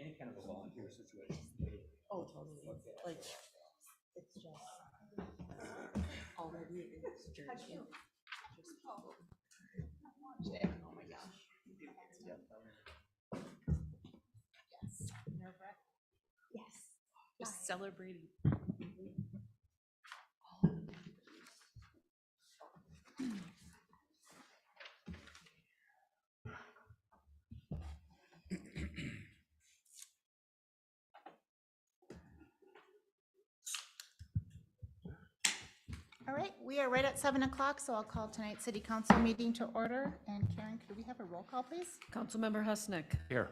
Any kind of a volunteer situation. Oh, totally. Like, it's just already it's dirty. Oh my gosh. Yes. Yes. Just celebrating. All right, we are right at 7 o'clock, so I'll call tonight's city council meeting to order. And Karen, could we have a roll call, please? Councilmember Husnick. Here.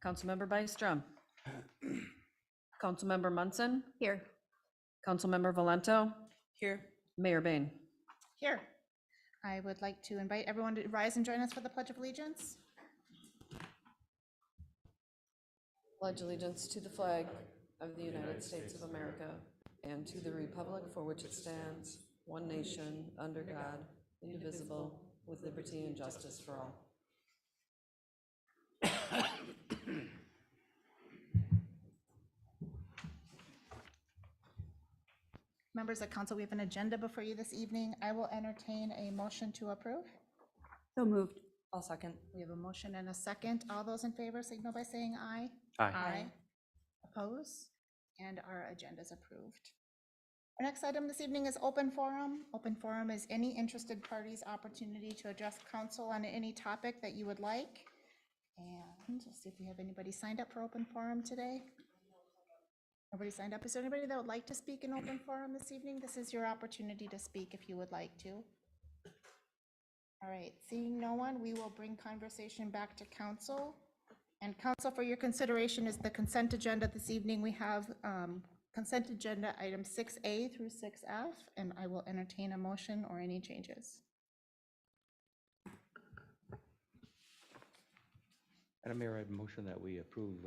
Councilmember Byström. Councilmember Munson. Here. Councilmember Valento. Here. Mayor Bain. Here. I would like to invite everyone to rise and join us for the Pledge of Allegiance. Pledge allegiance to the flag of the United States of America and to the republic for which it stands, one nation, under God, indivisible, with liberty and justice for all. Members of council, we have an agenda before you this evening. I will entertain a motion to approve. So moved. I'll second. We have a motion and a second. All those in favor signal by saying aye. Aye. Oppose? And our agenda is approved. Our next item this evening is open forum. Open forum is any interested party's opportunity to address council on any topic that you would like. And let's see if we have anybody signed up for open forum today. Nobody signed up. Is there anybody that would like to speak in open forum this evening? This is your opportunity to speak if you would like to. All right, seeing no one, we will bring conversation back to council. And council, for your consideration is the consent agenda this evening. We have consent agenda items 6A through 6F, and I will entertain a motion or any changes. Madam Mayor, I have a motion that we approve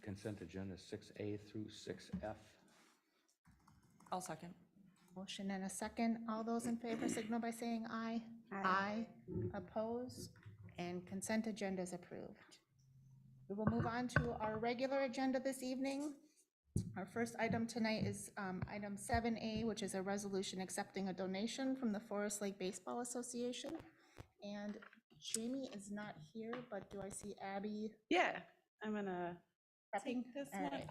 consent agenda 6A through 6F. I'll second. Motion and a second. All those in favor signal by saying aye. Aye. Oppose? And consent agenda is approved. We will move on to our regular agenda this evening. Our first item tonight is item 7A, which is a resolution accepting a donation from the Forest Lake Baseball Association. And Jamie is not here, but do I see Abby Yeah, I'm gonna prepping? take this All one. right.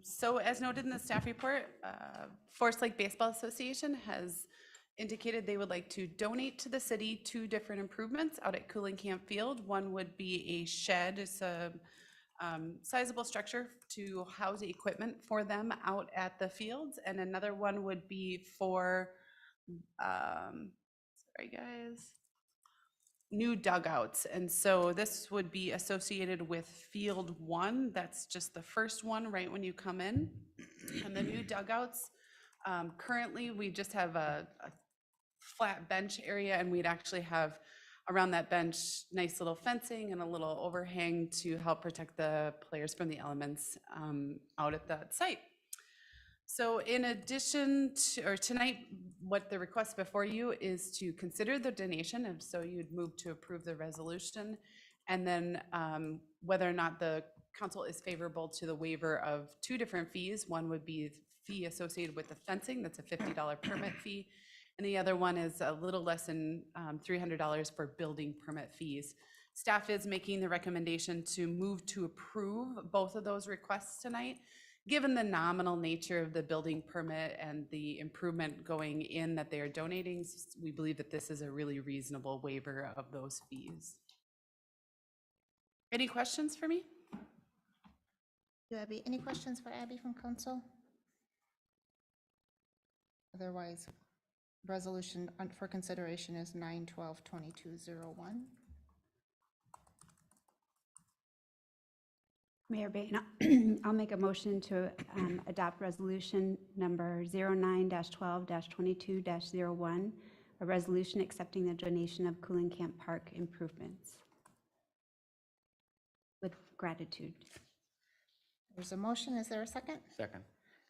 So as noted in the staff report, Forest Lake Baseball Association has indicated they would like to donate to the city 2 different improvements out at Cooling Camp Field. One would be a shed. It's a sizable structure to house equipment for them out at the fields. And another one would be for, sorry guys, new dugouts. And so this would be associated with Field 1. That's just the first one right when you come in. And the new dugouts, currently we just have a flat bench area, and we'd actually have around that bench nice little fencing and a little overhang to help protect the players from the elements out at that site. So in addition to, or tonight, what the request before you is to consider the donation, and so you'd move to approve the resolution, and then whether or not the council is favorable to the waiver of 2 different fees. One would be fee associated with the fencing, that's a $50 permit fee, and the other one is a little less than $300 for building permit fees. Staff is making the recommendation to move to approve both of those requests tonight. Given the nominal nature of the building permit and the improvement going in that they are donating, we believe that this is a really reasonable waiver of those fees. Any questions for me? Do Abby, any questions for Abby from council? Otherwise, resolution for consideration is 9/12/2201. Mayor Bain, I'll make a motion to adopt resolution number 09-12-22-01, a resolution accepting the donation of Cooling Camp Park improvements with gratitude. There's a motion. Is there a second? Second.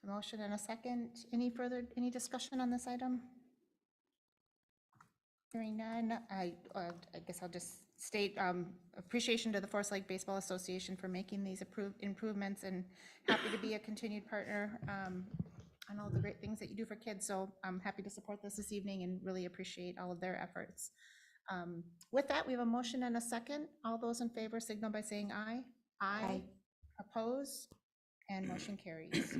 A motion and a second. Any discussion on this item? Hearing none, I guess I'll just state appreciation to the Forest Lake Baseball Association for making these improvements, and happy to be a continued partner on all the great things that you do for kids. So I'm happy to support this evening and really appreciate all of their efforts. With that, we have a motion and a second. All those in favor signal by saying aye. Aye. Oppose, and motion carries.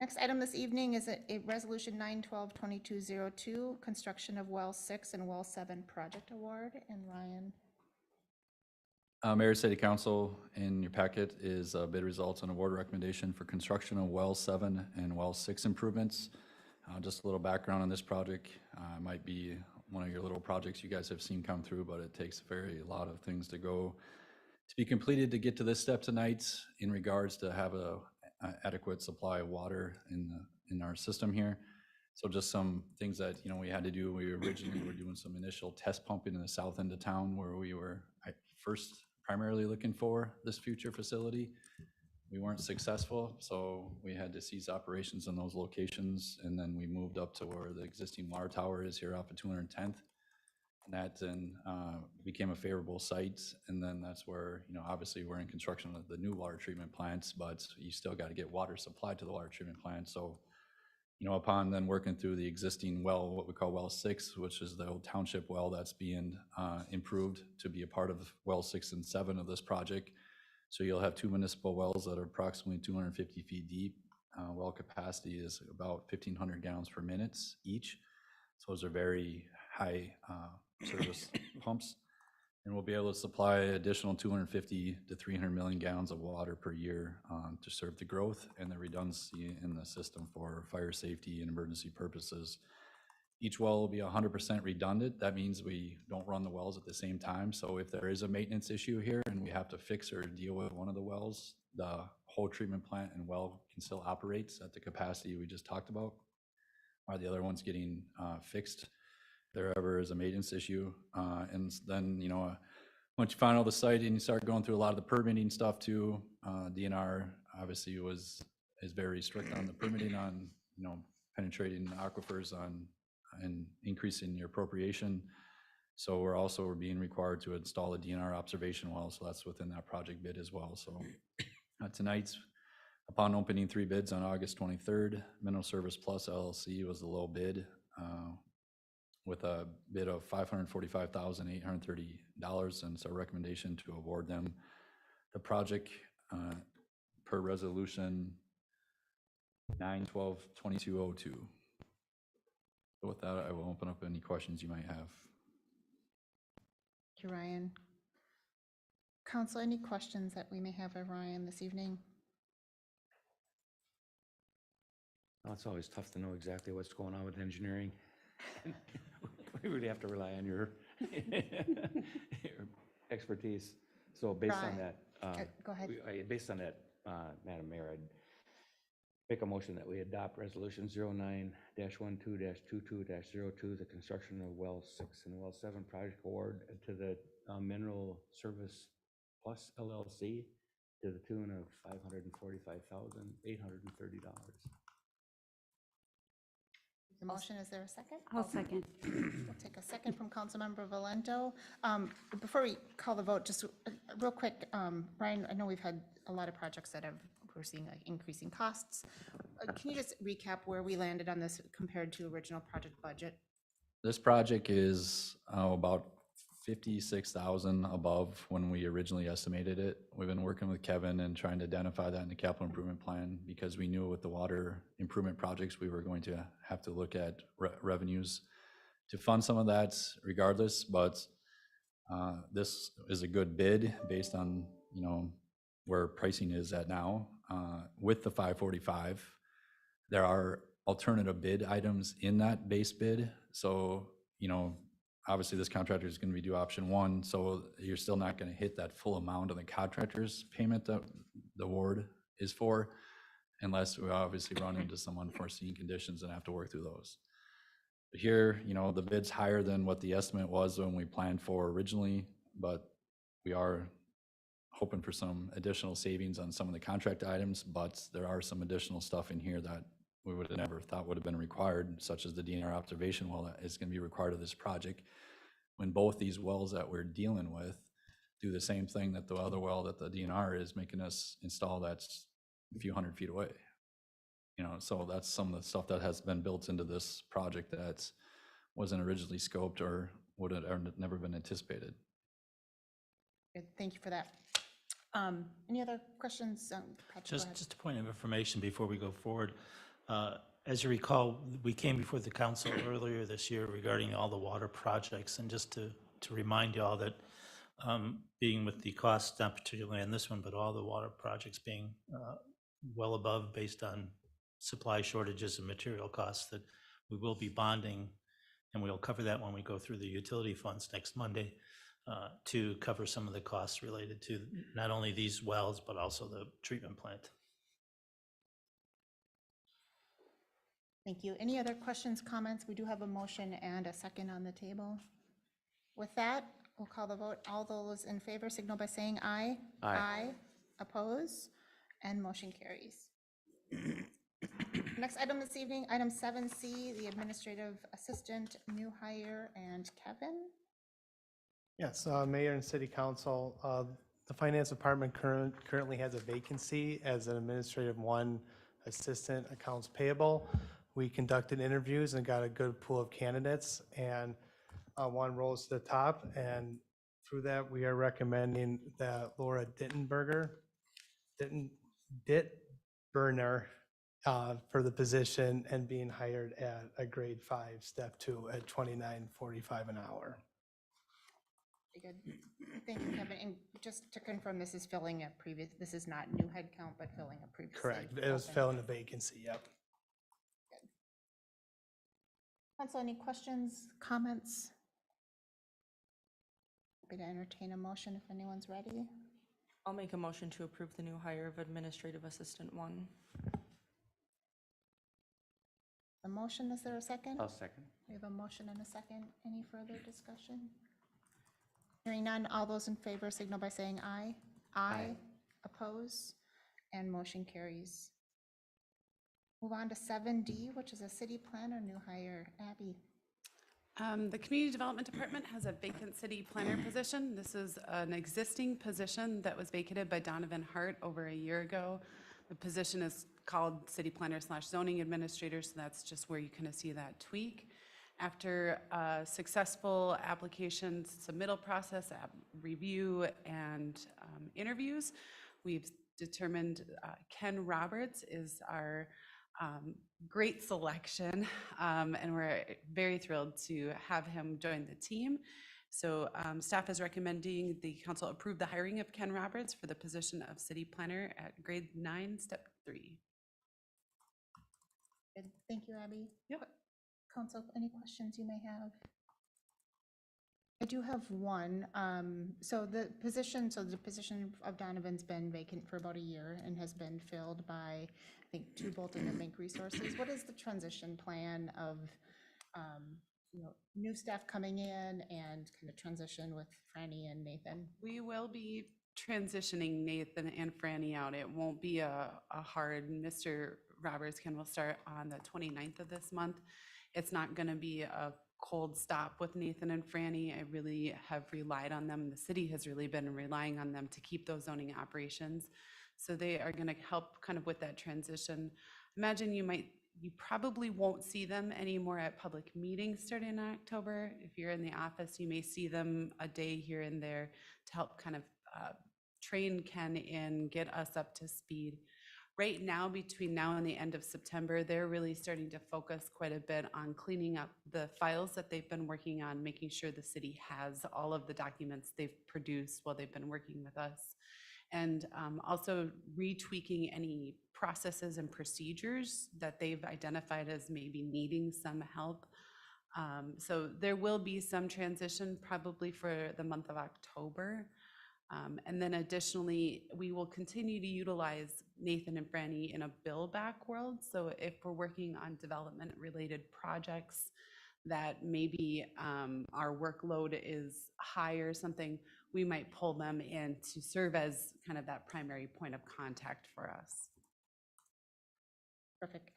Next item this evening is a resolution 9/12/2202, construction of well 6 and well 7 project award. And Ryan, Mayor, City Council, in your packet is bid results and award recommendation for construction of well 7 and well 6 improvements. Just a little background on this project. Might be one of your little projects you guys have seen come through, but it takes a lot of things to be completed to get to this step tonight in regards to have a adequate supply of water in our system here. So just some things that, we had to do. We originally were doing some initial test pumping in the south end of town where we were first primarily looking for this future facility. We weren't successful, so we had to cease operations in those locations. And then we moved up to where the existing water tower is here off of 210th. And that then became a favorable site. And then that's where, obviously we're in construction of the new water treatment plants, but you still got to get water supplied to the water treatment plant. So, upon then working through the existing well, what we call well 6, which is the old township well that's being improved to be a part of well 6 and 7 of this project. So you'll have 2 municipal wells that are approximately 250 feet deep. Well capacity is about 1,500 gallons per minute each. So those are very high service pumps, and we'll be able to supply additional 250 to 300 million gallons of water per year to serve the growth and the redundancy in the system for fire safety and emergency purposes. Each well will be 100% redundant. That means we don't run the wells at the same time. So if there is a maintenance issue here and we have to fix or deal with one of the wells, the whole treatment plant and well can still operate at the capacity we just talked about, while the other one's getting fixed. There ever is a maintenance issue. And then, once you find all the site and you start going through a lot of the permitting stuff too, DNR obviously is very strict on the permitting on, penetrating aquifers and increasing your appropriation. So we're being required to install a DNR observation well. So that's within that project bid as well. So tonight's, upon opening 3 bids on August 23rd, Mineral Service Plus LLC was the low bid with a bid of $545,830, and it's our recommendation to award them the project per resolution 9/12/2202. So with that, I will open up any questions you might have. thank you, Ryan. Council, any questions that we may have of Ryan this evening? Well, it's always tough to know exactly what's going on with engineering. We really have to rely on your your expertise. So based on Right. that, Go ahead. based on that, Madam Mayor, I'd make a motion that we adopt resolution 09-12-22-02, the construction of well 6 and well 7 project award to the Mineral Service Plus LLC to the tune of $545,830. The motion, is there a second? I'll second. We'll take a second from Councilmember Valento. Before we call the vote, just real quick, Ryan, I know we've had a lot of projects that we're seeing like increasing costs. Can you just recap where we landed on this compared to original project budget? This project is about 56,000 above when we originally estimated it. We've been working with Kevin and trying to identify that in the capital improvement plan because we knew with the water improvement projects, we were going to have to look at revenues to fund some of that regardless. But this is a good bid based on, where pricing is at now. With the 545, there are alternative bid items in that base bid. So, obviously this contractor is going to be due option 1, so you're still not going to hit that full amount of the contractor's payment that the award is for, unless we obviously run into some unforeseen conditions and have to work through those. But here, the bid's higher than what the estimate was when we planned for originally, but we are hoping for some additional savings on some of the contract items, but there are some additional stuff in here that we would have never thought would have been required, such as the DNR observation well that is going to be required of this project, when both these wells that we're dealing with do the same thing that the other well that the DNR is making us install that's a few hundred feet away. So that's some of the stuff that has been built into this project that wasn't originally scoped or would have never been anticipated. Good, thank you for that. Any other questions? Patrick, go ahead. Just a point of information before we go forward. As you recall, we came before the council earlier this year regarding all the water projects, and just to remind you all that being with the cost, not particularly on this one, but all the water projects being well above based on supply shortages and material costs, that we will be bonding, and we'll cover that when we go through the utility funds next Monday, to cover some of the costs related to not only these wells, but also the treatment plant. Thank you. Any other questions, comments? We do have a motion and a second on the table. With that, we'll call the vote. All those in favor signal by saying aye. Aye. Oppose, and motion carries. Next item this evening, item 7C, the administrative assistant, new hire, and Kevin. Yes, Mayor and City Council, the Finance Department currently has a vacancy as an Administrative 1 Assistant Accounts Payable. We conducted interviews and got a good pool of candidates, and one rose to the top, and through that, we are recommending that Laura Dittenberner for the position and being hired at a grade 5, step 2 at $29.45 an hour. Very good. Thank you, Kevin. And just to confirm, this is filling a previous, this is not new head count, but filling a previous. Correct. It was filling a vacancy, yep. Council, any questions, comments? Happy to entertain a motion if anyone's ready. I'll make a motion to approve the new hire of Administrative Assistant 1. The motion, is there a second? I'll second. We have a motion and a second. Any further discussion? Hearing none, all those in favor signal by saying aye. Aye. Oppose, and motion carries. Move on to 7D, which is a city planner new hire. Abby. The Community Development Department has a vacant city planner position. This is an existing position that was vacated by Donovan Hart over a year ago. The position is called city planner / zoning administrator, so that's just where you kind of see that tweak. After a successful application submittal process, review, and interviews, we've determined Ken Roberts is our great selection, and we're very thrilled to have him join the team. So staff is recommending the council approve the hiring of Ken Roberts for the position of city planner at grade 9, step 3. Good. Thank you, Abby. Yep. Council, any questions you may have? I do have one. So the position of Donovan's been vacant for about a year and has been filled by, I think, 2 Bolton and Mink Resources. What is the transition plan of, new staff coming in and kind of transition with Franny and Nathan? We will be transitioning Nathan and Franny out. It won't be a hard, Mr. Roberts will start on the 29th of this month. It's not going to be a cold stop with Nathan and Franny. I really have relied on them. The city has really been relying on them to keep those zoning operations. So they are going to help kind of with that transition. Imagine you probably won't see them anymore at public meetings starting in October. If you're in the office, you may see them a day here and there to help kind of train Ken in, get us up to speed. Right now, between now and the end of September, they're really starting to focus quite a bit on cleaning up the files that they've been working on, making sure the city has all of the documents they've produced while they've been working with us. And also retweaking any processes and procedures that they've identified as maybe needing some help. So there will be some transition probably for the month of October. And then additionally, we will continue to utilize Nathan and Franny in a bill back world. So if we're working on development related projects that maybe our workload is high or something, we might pull them in to serve as kind of that primary point of contact for us. Perfect.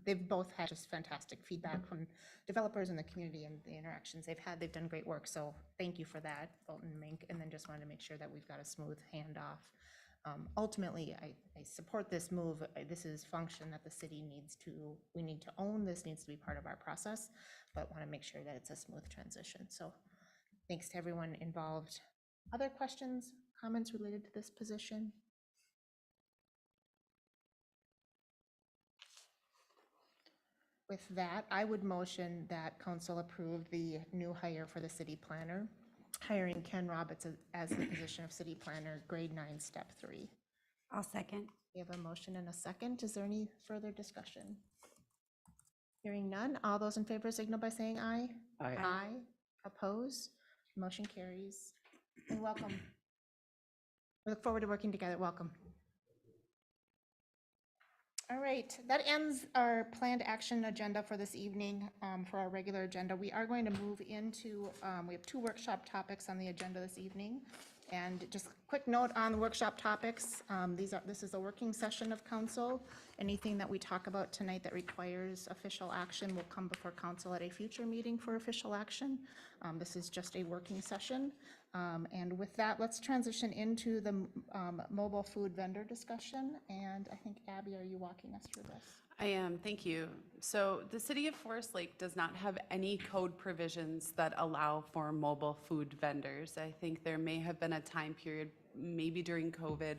They've both had just fantastic feedback from developers in the community and the interactions they've had. They've done great work, so thank you for that, Bolton and Mink. And then just wanted to make sure that we've got a smooth handoff. Ultimately, I support this move. This is function that the city needs to, we need to own. This needs to be part of our process, but want to make sure that it's a smooth transition. So thanks to everyone involved. Other questions, comments related to this position? With that, I would motion that council approve the new hire for the city planner, hiring Ken Roberts as the position of city planner, grade 9, step 3. I'll second. We have a motion and a second. Is there any further discussion? Hearing none, all those in favor signal by saying aye. Aye. Aye. Oppose? Motion carries. And welcome. We look forward to working together. Welcome. All right, that ends our planned action agenda for this evening, for our regular agenda. We are going to move into, we have 2 workshop topics on the agenda this evening. And just a quick note on the workshop topics, this is a working session of council. Anything that we talk about tonight that requires official action will come before council at a future meeting for official action. This is just a working session. And with that, let's transition into the mobile food vendor discussion. And I think, Abby, are you walking us through this? I am, thank you. So the city of Forest Lake does not have any code provisions that allow for mobile food vendors. I think there may have been a time period, maybe during COVID,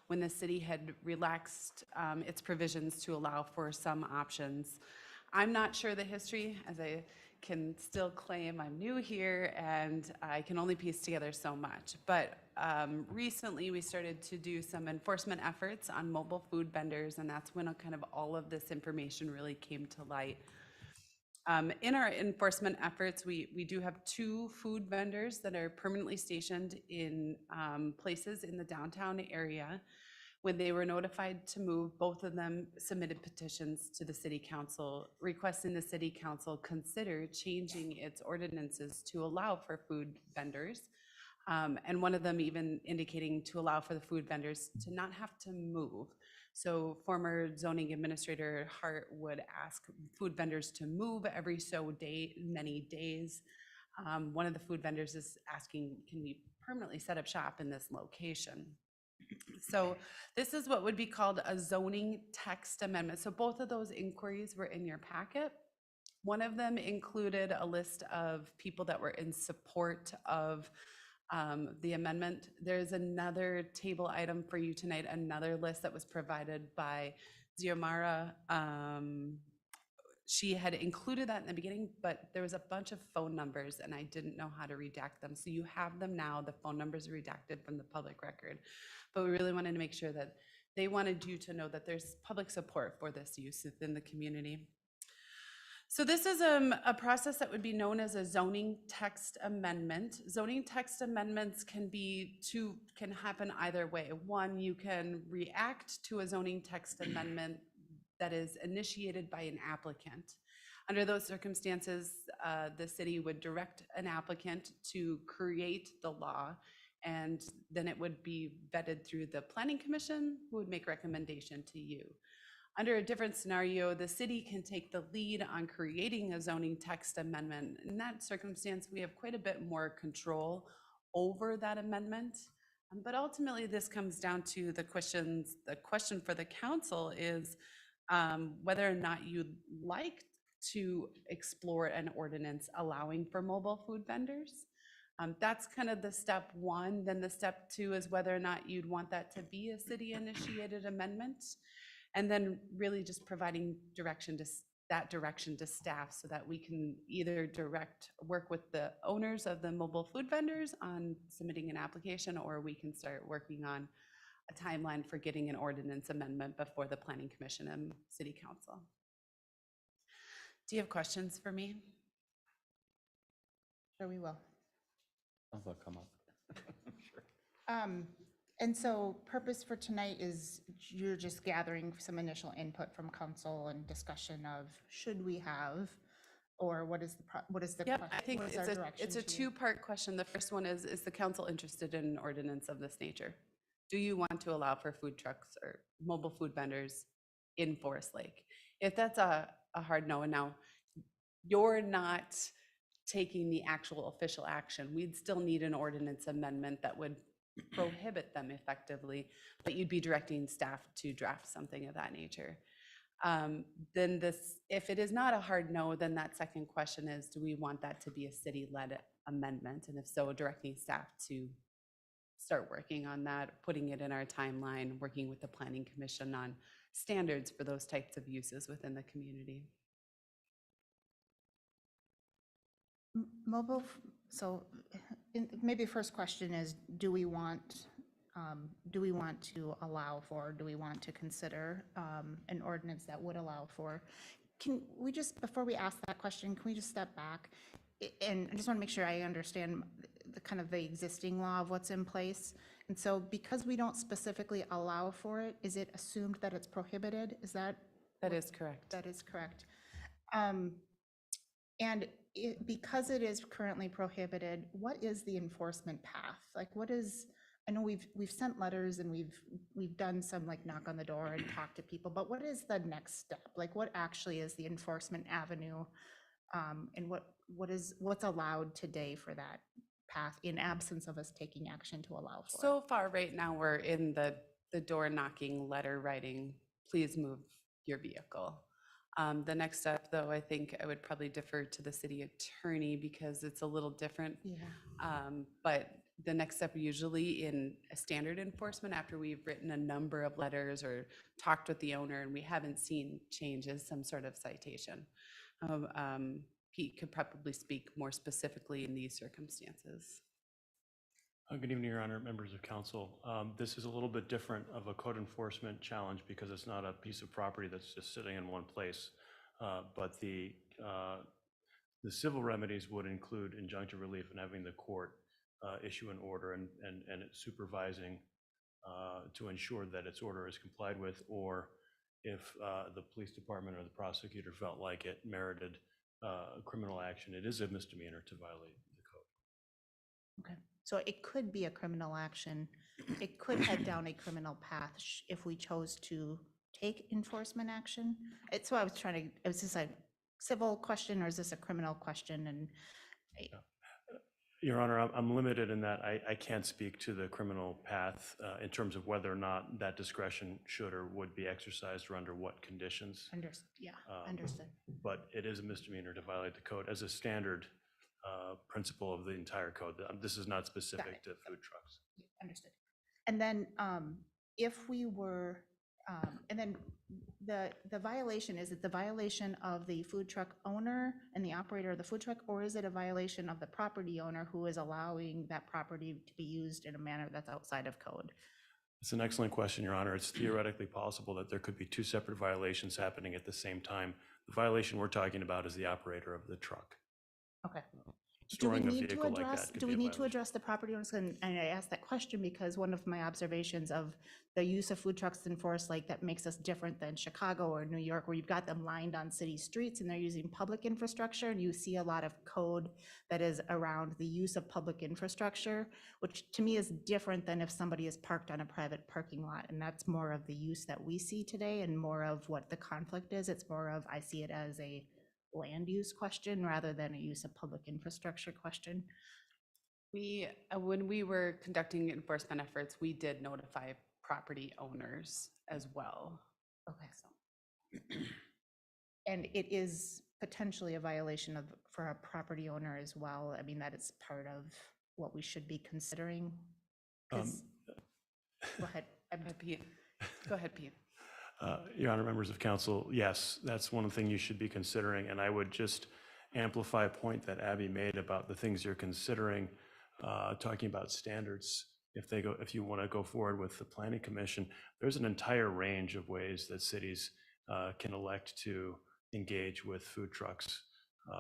when the city had relaxed its provisions to allow for some options. I'm not sure the history, as I can still claim I'm new here and I can only piece together so much. But recently we started to do some enforcement efforts on mobile food vendors, and that's when kind of all of this information really came to light. In our enforcement efforts, we do have 2 food vendors that are permanently stationed in places in the downtown area. When they were notified to move, both of them submitted petitions to the city council requesting the city council consider changing its ordinances to allow for food vendors. And one of them even indicating to allow for the food vendors to not have to move. So former zoning administrator Hart would ask food vendors to move every so many days. One of the food vendors is asking, can we permanently set up shop in this location? So this is what would be called a zoning text amendment. So both of those inquiries were in your packet. One of them included a list of people that were in support of the amendment. There's another table item for you tonight, another list that was provided by Xiomara. She had included that in the beginning, but there was a bunch of phone numbers and I didn't know how to redact them. So you have them now. The phone numbers are redacted from the public record. But we really wanted to make sure that they wanted you to know that there's public support for this use within the community. So this is a process that would be known as a zoning text amendment. Zoning text amendments can happen either way. One, you can react to a zoning text amendment that is initiated by an applicant. Under those circumstances, the city would direct an applicant to create the law, and then it would be vetted through the planning commission, who would make recommendation to you. Under a different scenario, the city can take the lead on creating a zoning text amendment. In that circumstance, we have quite a bit more control over that amendment. But ultimately, this comes down to the question for the council is whether or not you'd like to explore an ordinance allowing for mobile food vendors. That's kind of the step 1. Then the step 2 is whether or not you'd want that to be a city-initiated amendment. And then really just providing direction to staff so that we can either work with the owners of the mobile food vendors on submitting an application, or we can start working on a timeline for getting an ordinance amendment before the Planning Commission and City Council. Do you have questions for me? Sure, we will. They'll come up. Sure. And so purpose for tonight is you're just gathering some initial input from council and discussion of should we have, or what is the Yep, question? I think What is our direction it's a to you? 2-part question. The first one is the council interested in an ordinance of this nature? Do you want to allow for food trucks or mobile food vendors in Forest Lake. If that's a hard no, and now you're not taking the actual official action, we'd still need an ordinance amendment that would prohibit them effectively, but you'd be directing staff to draft something of that nature. Then this, if it is not a hard no, then that second question is, do we want that to be a city-led amendment? And if so, directing staff to start working on that, putting it in our timeline, working with the Planning Commission on standards for those types of uses within the community. Mobile, so maybe first question is, do we want to allow for, do we want to consider an ordinance that would allow for? Can we just, before we ask that question, can we just step back? And I just want to make sure I understand the kind of the existing law of what's in place. And so because we don't specifically allow for it, is it assumed that it's prohibited? Is that? That is correct. That is correct. And because it is currently prohibited, what is the enforcement path? Like, what is, I know we've sent letters and we've done some like knock on the door and talk to people, but what is the next step? Like, what actually is the enforcement avenue? And what's allowed today for that path in absence of us taking action to allow for it? So far, right now, we're in the door knocking, letter writing, please move your vehicle. The next step, though, I think I would probably defer to the city attorney because it's a little different. Yeah. But the next step usually in a standard enforcement, after we've written a number of letters or talked with the owner and we haven't seen changes, some sort of citation. Pete could probably speak more specifically in these circumstances. Good evening, Your Honor, members of council. This is a little bit different of a code enforcement challenge because it's not a piece of property that's just sitting in one place. But the civil remedies would include injunctive relief and having the court issue an order and it's supervising to ensure that its order is complied with, or if the police department or the prosecutor felt like it merited criminal action, it is a misdemeanor to violate the code. Okay. So it could be a criminal action. It could head down a criminal path if we chose to take enforcement action. It's what I was trying to, is this a civil question or is this a criminal question? And Your Honor, I'm limited in that I can't speak to the criminal path in terms of whether or not that discretion should or would be exercised or under what conditions. understood. But it is a misdemeanor to violate the code as a standard principle of the entire code. This is not specific to food trucks. Understood. And then if we were, and then the violation, is it the violation of the food truck owner and the operator of the food truck, or is it a violation of the property owner who is allowing that property to be used in a manner that's outside of code? It's an excellent question, Your Honor. It's theoretically possible that there could be two separate violations happening at the same time. The violation we're talking about is the operator of the truck. Okay. Storing a vehicle like that could Do be we a need to violation. address the property owners? And I asked that question because one of my observations of the use of food trucks in Forest Lake that makes us different than Chicago or New York, where you've got them lined on city streets and they're using public infrastructure, and you see a lot of code that is around the use of public infrastructure, which to me is different than if somebody is parked on a private parking lot. And that's more of the use that we see today and more of what the conflict is. It's more of, I see it as a land use question rather than a use of public infrastructure question. We, when we were conducting enforcement efforts, we did notify property owners as well. Okay. And it is potentially a violation of, for a property owner as well. I mean, that is part of what we should be considering. 'Cause- Go ahead. Pete. Go ahead, Pete. Your Honor, members of council, yes, that's one of the things you should be considering. And I would just amplify a point that Abby made about the things you're considering, talking about standards. If you want to go forward with the Planning Commission, there's an entire range of ways that cities can elect to engage with food trucks,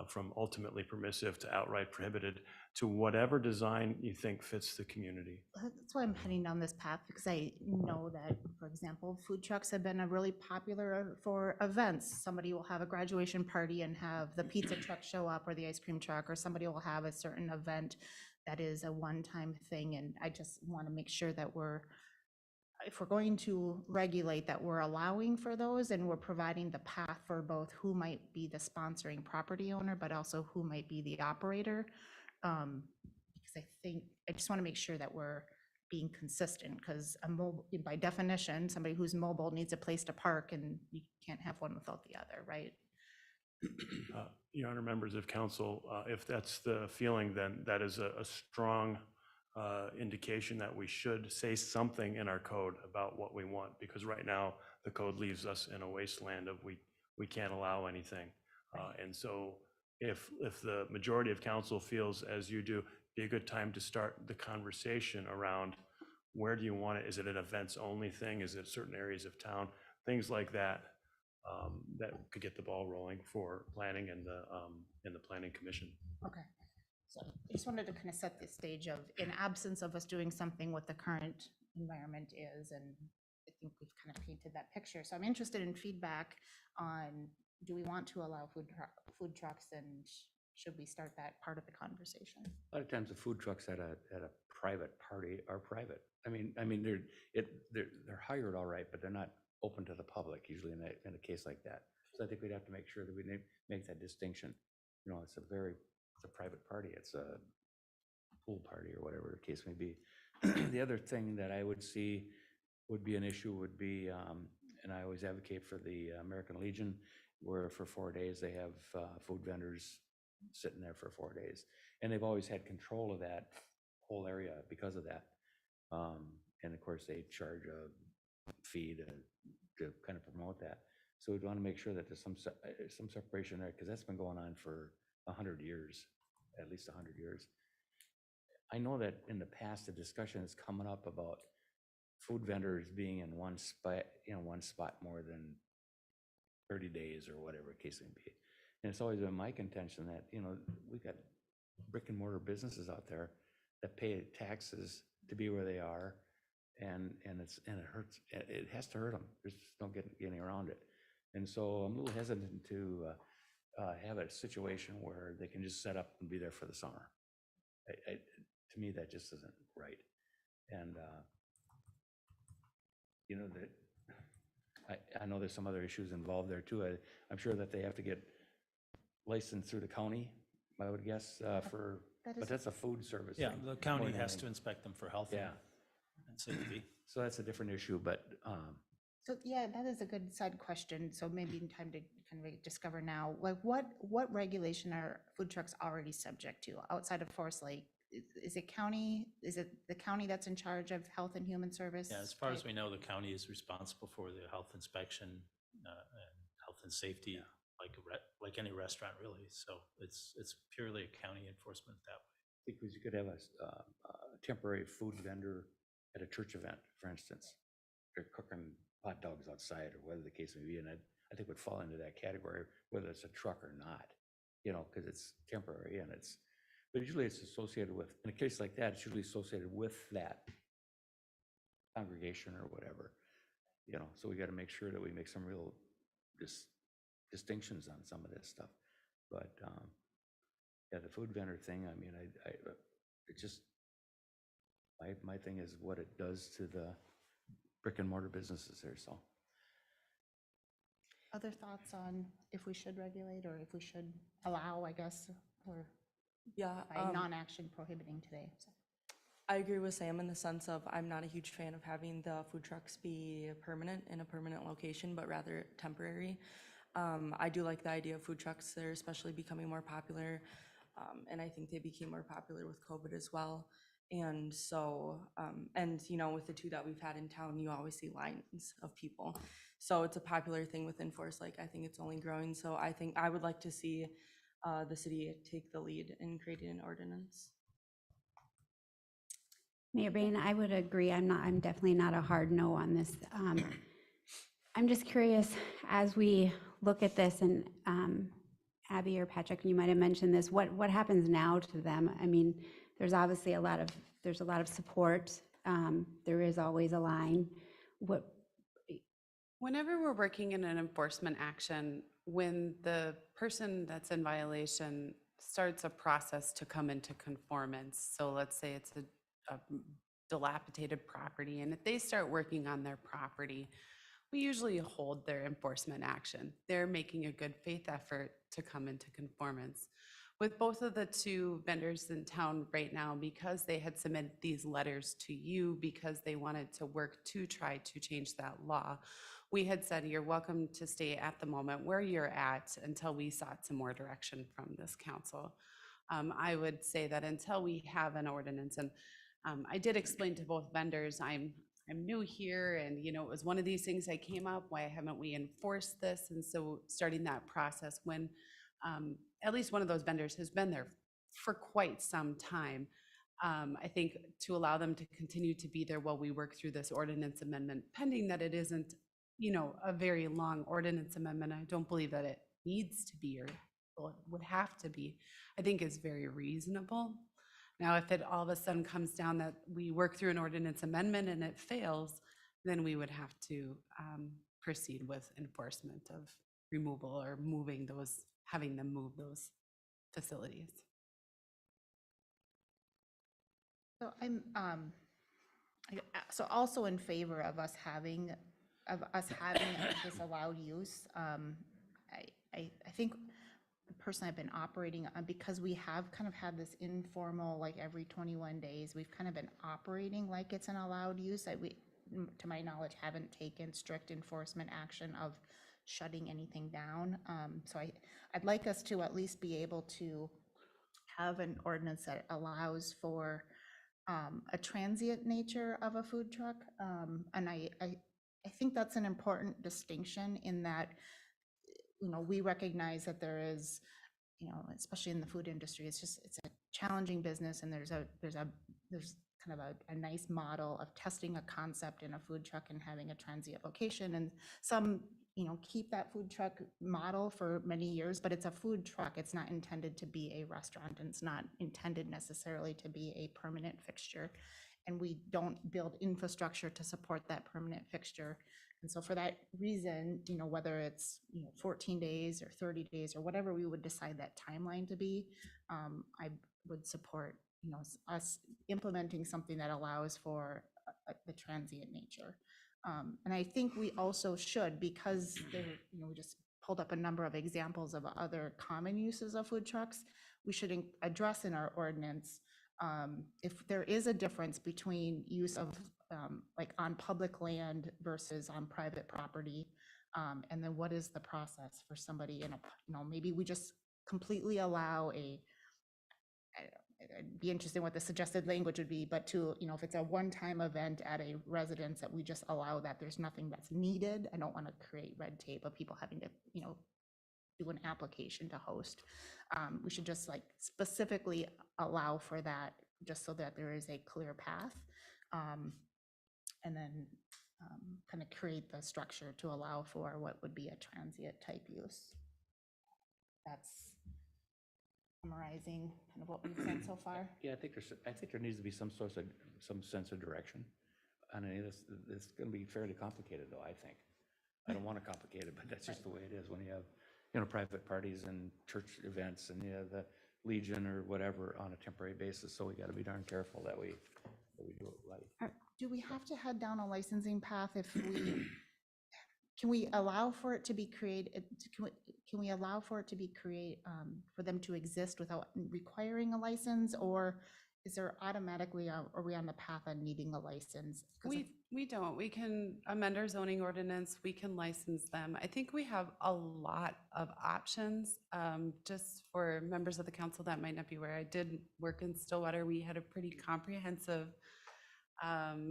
from ultimately permissive to outright prohibited to whatever design you think fits the community. That's why I'm heading down this path, because I know that, for example, food trucks have been a really popular for events. Somebody will have a graduation party and have the pizza truck show up or the ice cream truck, or somebody will have a certain event that is a one-time thing. And I just want to make sure that we're if we're going to regulate, that we're allowing for those and we're providing the path for both who might be the sponsoring property owner, but also who might be the operator. Because I just want to make sure that we're being consistent, because by definition, somebody who's mobile needs a place to park, and you can't have one without the other, right? Your Honor, members of council, if that's the feeling, then that is a strong indication that we should say something in our code about what we want, because right now the code leaves us in a wasteland of we can't allow anything. And so if the majority of council feels as you do, be a good time to start the conversation around where do you want it? Is it an events only thing? Is it certain areas of town? Things like that, that could get the ball rolling for planning and the planning commission. Okay. So I just wanted to kind of set the stage of, in absence of us doing something, what the current environment is, and I think we've kind of painted that picture. So I'm interested in feedback on, do we want to allow food trucks, and should we start that part of the conversation? A lot of times the food trucks at a private party are private. I mean, they're hired all right, but they're not open to the public usually in a case like that. So I think we'd have to make sure that we make that distinction. You know, it's a private party. It's a pool party or whatever the case may be. The other thing that I would see would be an issue would be, and I always advocate for the American Legion, where for 4 days they have food vendors sitting there for 4 days. And they've always had control of that whole area because of that. And of course, they charge a fee to kind of promote that. So we'd want to make sure that there's some separation there, because that's been going on for 100 years, at least 100 years. I know that in the past, the discussion is coming up about food vendors being in one spot more than 30 days or whatever the case may be. And it's always been my contention that, you know, we've got brick and mortar businesses out there that pay taxes to be where they are, and it hurts. It has to hurt them. There's just no getting around it. And so I'm a little hesitant to have a situation where they can just set up and be there for the summer. To me, that just isn't right. And you know, that I know there's some other issues involved there too. I'm sure that they have to get licensed through the county, I would guess, but that's a food service. Yeah, thing the county more than has to anything. inspect them for health and safety. So that's a different issue, but So yeah, that is a good side question. So maybe in time to kind of discover now, like what regulation are food trucks already subject to outside of Forest Lake? Is it county? Is it the county that's in charge of health and human service? Yeah, as far as we know, the county is responsible for the health inspection and health and safety, like any restaurant really. So it's purely a county enforcement that way. because you could have a temporary food vendor at a church event, for instance. They're cooking hot dogs outside or whatever the case may be, and I think would fall into that category, whether it's a truck or not, you know, because it's temporary and but usually it's associated with, in a case like that, it's usually associated with that congregation or whatever, you know, so we got to make sure that we make some real distinctions on some of this stuff. But yeah, the food vendor thing, I mean, it just, my thing is what it does to the brick and mortar businesses there, so. Other thoughts on if we should regulate or if we should allow, I guess, or Yeah, by non-action prohibiting today? So. I agree with Sam in the sense of I'm not a huge fan of having the food trucks be permanent in a permanent location, but rather temporary. I do like the idea of food trucks. They're especially becoming more popular. And I think they became more popular with COVID as well. And so, and you know, with the two that we've had in town, you always see lines of people. So it's a popular thing within Forest Lake. I think it's only growing. So I think I would like to see the city take the lead in creating an ordinance. Mayor Bain, I would agree. I'm definitely not a hard no on this. I'm just curious, as we look at this, and Abby or Patrick, you might have mentioned this, what happens now to them? I mean, there's obviously a lot of support. There is always a line. Whenever we're working in an enforcement action, when the person that's in violation starts a process to come into conformance, so let's say it's a dilapidated property, and if they start working on their property, we usually hold their enforcement action. They're making a good faith effort to come into conformance. With both of the two vendors in town right now, because they had submitted these letters to you because they wanted to work to try to change that law, we had said, you're welcome to stay at the moment where you're at until we sought some more direction from this council. I would say that until we have an ordinance, and I did explain to both vendors, I'm new here, and it was one of these things that came up, why haven't we enforced this? And so starting that process when at least one of those vendors has been there for quite some time, I think to allow them to continue to be there while we work through this ordinance amendment, pending that it isn't, a very long ordinance amendment. I don't believe that it needs to be or would have to be, I think is very reasonable. Now, if it all of a sudden comes down that we work through an ordinance amendment and it fails, then we would have to proceed with enforcement of removal or having them move those facilities. So I'm so also in favor of us having this allowed use. I think the person I've been operating on, because we have kind of had this informal, like every 21 days, we've kind of been operating like it's an allowed use. We, to my knowledge, haven't taken strict enforcement action of shutting anything down. So I'd like us to at least be able to have an ordinance that allows for a transient nature of a food truck. And I think that's an important distinction in that, we recognize that there is, especially in the food industry, it's a challenging business, and there's kind of a nice model of testing a concept in a food truck and having a transient location. And some, keep that food truck model for many years, but it's a food truck. It's not intended to be a restaurant, and it's not intended necessarily to be a permanent fixture. And we don't build infrastructure to support that permanent fixture. And so for that reason, whether it's 14 days or 30 days or whatever we would decide that timeline to be, I would support us implementing something that allows for the transient nature. And I think we also should, because we just pulled up a number of examples of other common uses of food trucks, we should address in our ordinance if there is a difference between use of like on public land versus on private property, and then what is the process for somebody in a, maybe we just completely allow I'd be interested in what the suggested language would be, but to, if it's a one-time event at a residence, that we just allow that, there's nothing that's needed. I don't want to create red tape of people having to, do an application to host. We should just like specifically allow for that, just so that there is a clear path. And then kind of create the structure to allow for what would be a transient type use. That's summarizing kind of what we've said so far. Yeah, I think there needs to be some sense of direction on any of this. It's going to be fairly complicated, though, I think. I don't want to complicate it, but that's just the way it is when you have, private parties and church events, and you have the Legion or whatever on a temporary basis. So we got to be darn careful that we do it right. Do we have to head down a licensing path if we, can we allow for it to be created, can we allow for it to be for them to exist without requiring a license, or is there automatically, are we on the path of needing a license? We don't. We can amend our zoning ordinance. We can license them. I think we have a lot of options. Just for members of the council that might not be aware, I did work in Stillwater. We had a pretty comprehensive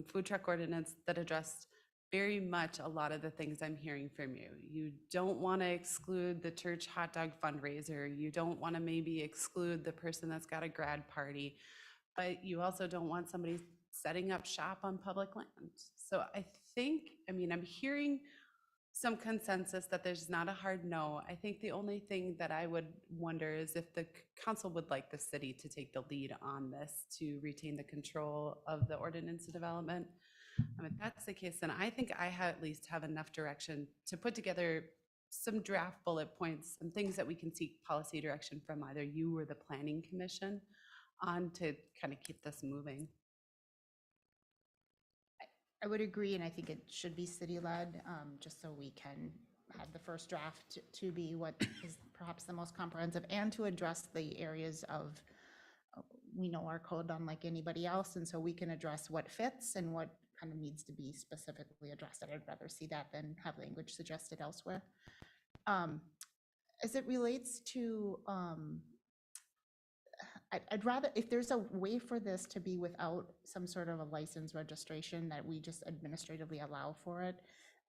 food truck ordinance that addressed very much a lot of the things I'm hearing from you. You don't want to exclude the church hot dog fundraiser. You don't want to maybe exclude the person that's got a grad party, but you also don't want somebody setting up shop on public land. So I think, I'm hearing some consensus that there's not a hard no. I think the only thing that I would wonder is if the council would like the city to take the lead on this to retain the control of the ordinance development. If that's the case, then I think I at least have enough direction to put together some draft bullet points and things that we can seek policy direction from either you or the planning commission on to kind of keep this moving. I would agree, and I think it should be city-led, just so we can have the first draft to be what is perhaps the most comprehensive, and to address the areas of, we know our code unlike anybody else, and so we can address what fits and what kind of needs to be specifically addressed. And I'd rather see that than have language suggested elsewhere. As it relates to, I'd rather, if there's a way for this to be without some sort of a license registration, that we just administratively allow for it,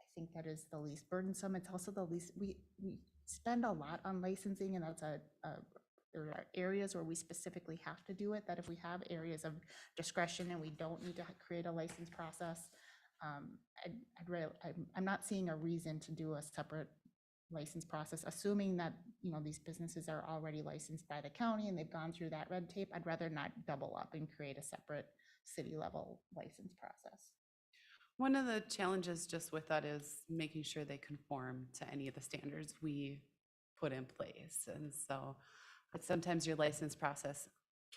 I think that is the least burdensome. It's also the least, we spend a lot on licensing, and that's there are areas where we specifically have to do it, that if we have areas of discretion and we don't need to create a license process, I'm not seeing a reason to do a separate license process, assuming that, you know, these businesses are already licensed by the county and they've gone through that red tape. I'd rather not double up and create a separate city level license process. One of the challenges just with that is making sure they conform to any of the standards we put in place. And so, but sometimes your license process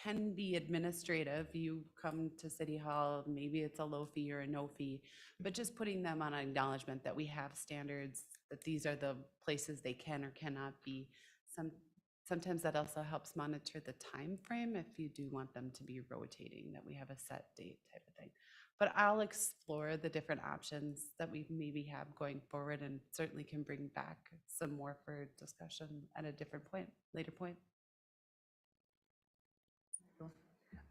can be administrative. You come to City Hall, maybe it's a low fee or a no fee, but just putting them on an acknowledgement that we have standards, that these are the places they can or cannot be. Sometimes that also helps monitor the time frame if you do want them to be rotating, that we have a set date type of thing. But I'll explore the different options that we maybe have going forward, and certainly can bring back some more for discussion at a different point, later point.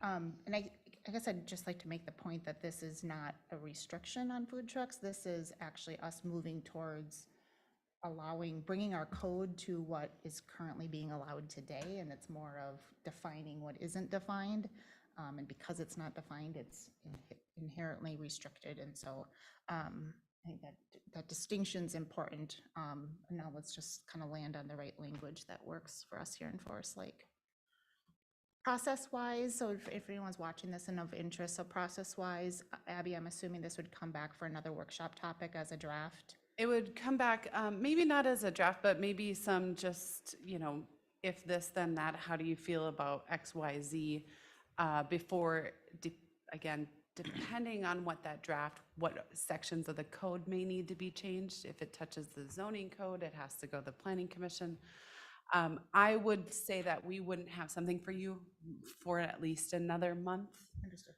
And I guess I'd just like to make the point that this is not a restriction on food trucks. This is actually us moving towards bringing our code to what is currently being allowed today, and it's more of defining what isn't defined. And because it's not defined, it's inherently restricted. And so I think that distinction's important. And now let's just kind of land on the right language that works for us here in Forest Lake. Process-wise, so if anyone's watching this and of interest, so process-wise, Abby, I'm assuming this would come back for another workshop topic as a draft? It would come back, maybe not as a draft, but maybe some just, you know, if this, then that, how do you feel about X, Y, Z? Before, again, depending on what that draft, what sections of the code may need to be changed. If it touches the zoning code, it has to go to the planning commission. I would say that we wouldn't have something for you for at least another month. Understood.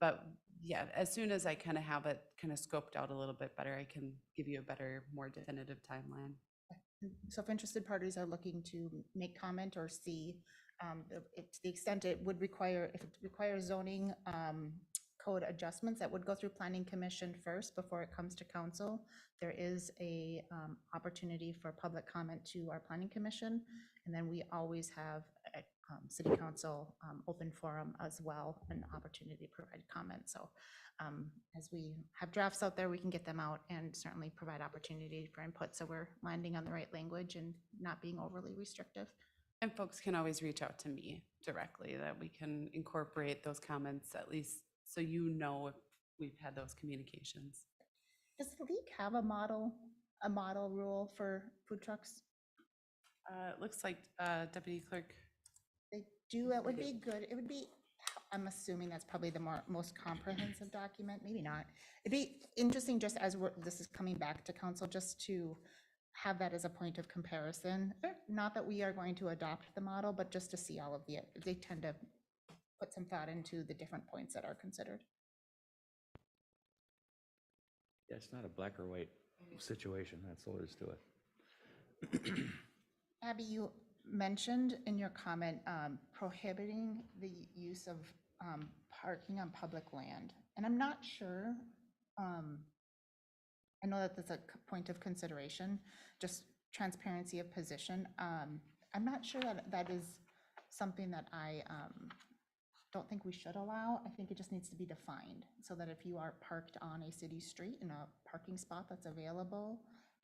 But yeah, as soon as I kind of have it kind of scoped out a little bit better, I can give you a better, more definitive timeline. So if interested parties are looking to make comment or see, to the extent it would require, if it requires zoning code adjustments, that would go through planning commission first before it comes to council. There is a opportunity for public comment to our planning commission, and then we always have at city council open forum as well, an opportunity to provide comment. So as we have drafts out there, we can get them out and certainly provide opportunity for input, so we're landing on the right language and not being overly restrictive. And folks can always reach out to me directly, that we can incorporate those comments, at least so you know if we've had those communications. Does the league have a model rule for food trucks? It looks like Deputy Clerk. They do. It would be good. It would be, I'm assuming that's probably the most comprehensive document, maybe not. It'd be interesting, just as this is coming back to council, just to have that as a point of comparison. Not that we are going to adopt the model, but just to see all of they tend to put some thought into the different points that are considered. Yeah, it's not a black or white situation. That's all there is to it. Abby, you mentioned in your comment prohibiting the use of parking on public land. And I'm not sure, I know that that's a point of consideration, just transparency of position. I'm not sure that that is something that I don't think we should allow. I think it just needs to be defined, so that if you are parked on a city street in a parking spot that's available,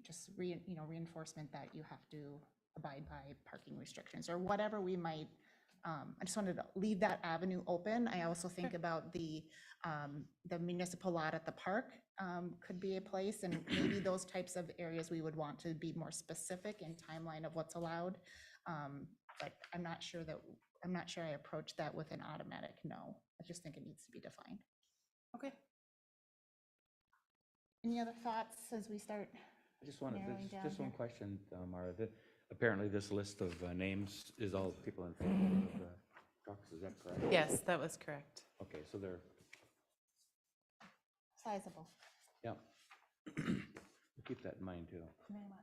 just reinforcement that you have to abide by parking restrictions or whatever we might. I just wanted to leave that avenue open. I also think about the municipal lot at the park could be a place, and maybe those types of areas we would want to be more specific in timeline of what's allowed. But I'm not sure I approach that with an automatic no. I just think it needs to be defined. Okay. Any other thoughts as we start? I just wanted, narrowing down just one here. question, Mara. Apparently this list of names is all people in favor of trucks, is that correct? Yes, that was correct. Okay, so they're, Sizable. yeah. We'll keep that in mind too. Very much.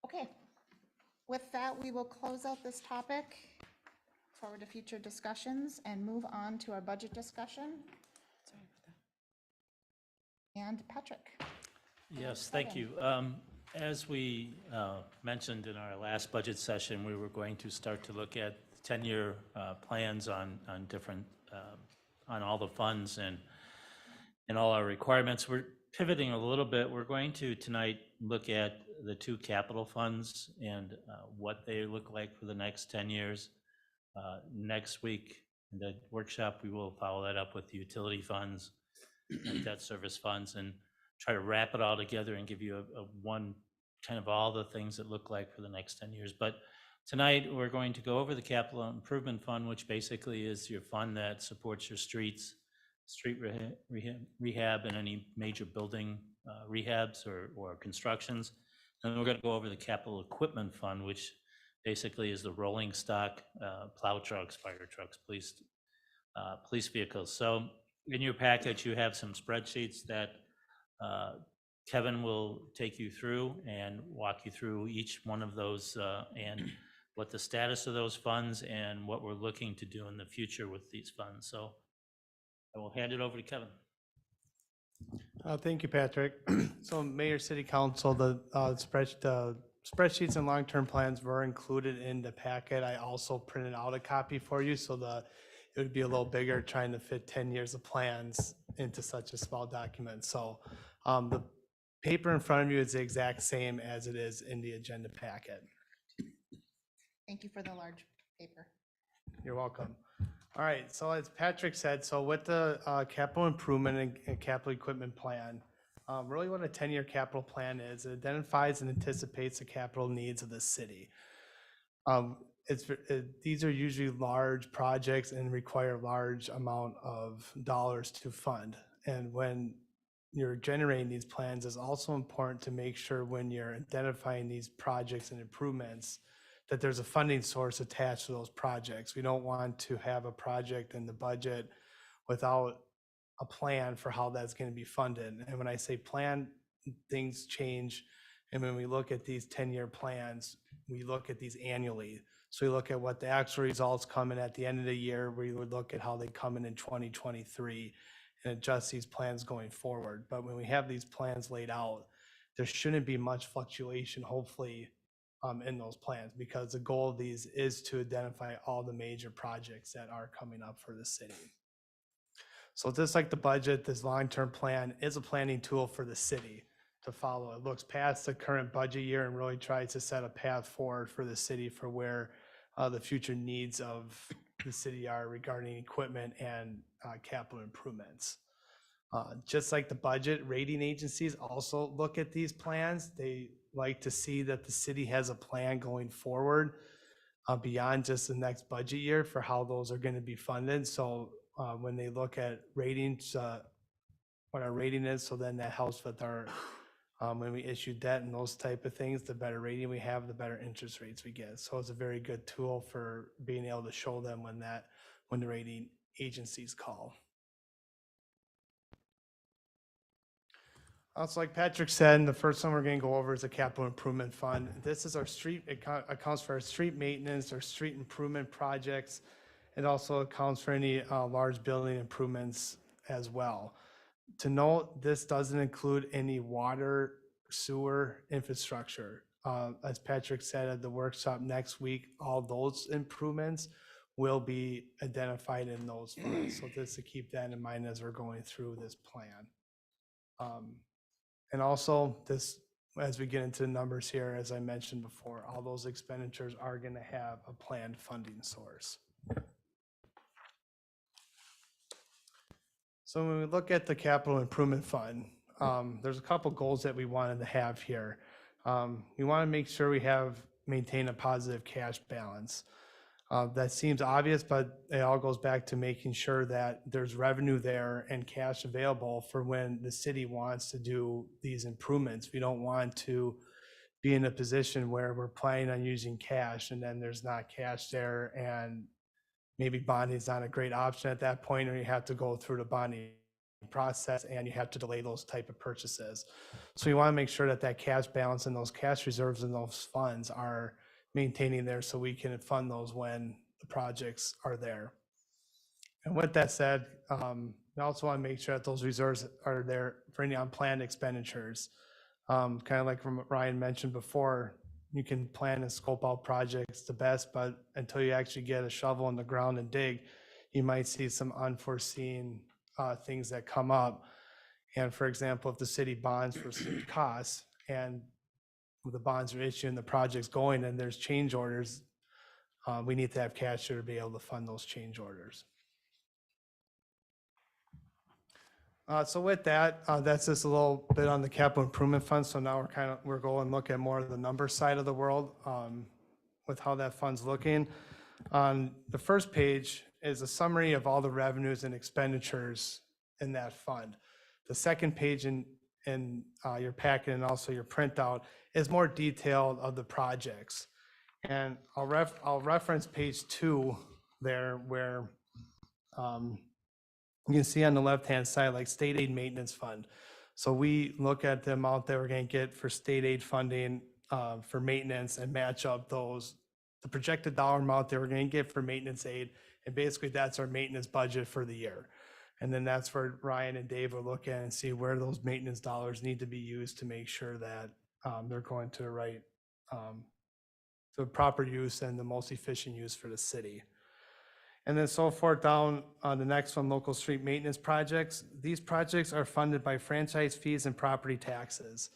Okay. With that, we will close out this topic, forward to future discussions, and move on to our budget discussion. Sorry about that. And Patrick. Yes, thank you. As we mentioned in our last budget session, we were going to start to look at 10-year plans on different, on all the funds and all our requirements. We're pivoting a little bit. We're going to tonight look at the two capital funds and what they look like for the next 10 years. Next week, in the workshop, we will follow that up with the utility funds and debt service funds and try to wrap it all together and give you a one kind of all the things that look like for the next 10 years. But tonight, we're going to go over the capital improvement fund, which basically is your fund that supports your streets, street rehab and any major building rehabs or constructions. And then we're going to go over the capital equipment fund, which basically is the rolling stock plow trucks, fire trucks, police vehicles. So in your package, you have some spreadsheets that Kevin will take you through and walk you through each one of those and what the status of those funds and what we're looking to do in the future with these funds. So I will hand it over to Kevin. Thank you, Patrick. So Mayor, City Council, the spreadsheets and long-term plans were included in the packet. I also printed out a copy for you, so it would be a little bigger trying to fit 10 years of plans into such a small document. So the paper in front of you is the exact same as it is in the agenda packet. Thank you for the large paper. You're welcome. All right, so as Patrick said, so with the capital improvement and capital equipment plan, really what a 10-year capital plan is, it identifies and anticipates the capital needs of the city. These are usually large projects and require large amount of dollars to fund. And when you're generating these plans, it's also important to make sure when you're identifying these projects and improvements that there's a funding source attached to those projects. We don't want to have a project in the budget without a plan for how that's going to be funded. And when I say plan, things change. And when we look at these 10-year plans, we look at these annually. So we look at what the actual results come in at the end of the year. We would look at how they come in 2023 and adjust these plans going forward. But when we have these plans laid out, there shouldn't be much fluctuation, hopefully, in those plans, because the goal of these is to identify all the major projects that are coming up for the city. So just like the budget, this long-term plan is a planning tool for the city to follow. It looks past the current budget year and really tries to set a path forward for the city for where the future needs of the city are regarding equipment and capital improvements. Just like the budget, rating agencies also look at these plans. They like to see that the city has a plan going forward beyond just the next budget year for how those are going to be funded. So when they look at ratings, what our rating is, so then that helps with our, when we issue debt and those type of things, the better rating we have, the better interest rates we get. So it's a very good tool for being able to show them when the rating agencies call. Also, like Patrick said, the first one we're going to go over is the capital improvement fund. This is our street, it accounts for our street maintenance, our street improvement projects. It also accounts for any large building improvements as well. To note, this doesn't include any water, sewer infrastructure. As Patrick said at the workshop next week, all those improvements will be identified in those funds. So just to keep that in mind as we're going through this plan. And also this, as we get into the numbers here, as I mentioned before, all those expenditures are going to have a planned funding source. So when we look at the capital improvement fund, there's a couple goals that we wanted to have here. We want to make sure we maintain a positive cash balance. That seems obvious, but it all goes back to making sure that there's revenue there and cash available for when the city wants to do these improvements. We don't want to be in a position where we're planning on using cash and then there's not cash there, and maybe bonding is not a great option at that point, or you have to go through the bonding process and you have to delay those type of purchases. So we want to make sure that that cash balance and those cash reserves and those funds are maintaining there so we can fund those when the projects are there. And with that said, we also want to make sure that those reserves are there for any unplanned expenditures. Kind of like Ryan mentioned before, you can plan and scope out projects the best, but until you actually get a shovel in the ground and dig, you might see some unforeseen things that come up. And for example, if the city bonds for certain costs and the bonds are issued and the project's going and there's change orders, we need to have cash there to be able to fund those change orders. So with that, that's just a little bit on the capital improvement fund. So now we're going to look at more of the number side of the world with how that fund's looking. On the first page is a summary of all the revenues and expenditures in that fund. The second page in your packet and also your printout is more detailed of the projects. And I'll reference page 2 there, where you can see on the left-hand side, like state aid maintenance fund. So we look at the amount that we're going to get for state aid funding for maintenance and match up the projected dollar amount that we're going to get for maintenance aid. And basically that's our maintenance budget for the year. And then that's where Ryan and Dave will look at and see where those maintenance dollars need to be used to make sure that they're going to the right, the proper use and the most efficient use for the city. And then so forth down on the next one, local street maintenance projects. These projects are funded by franchise fees and property taxes.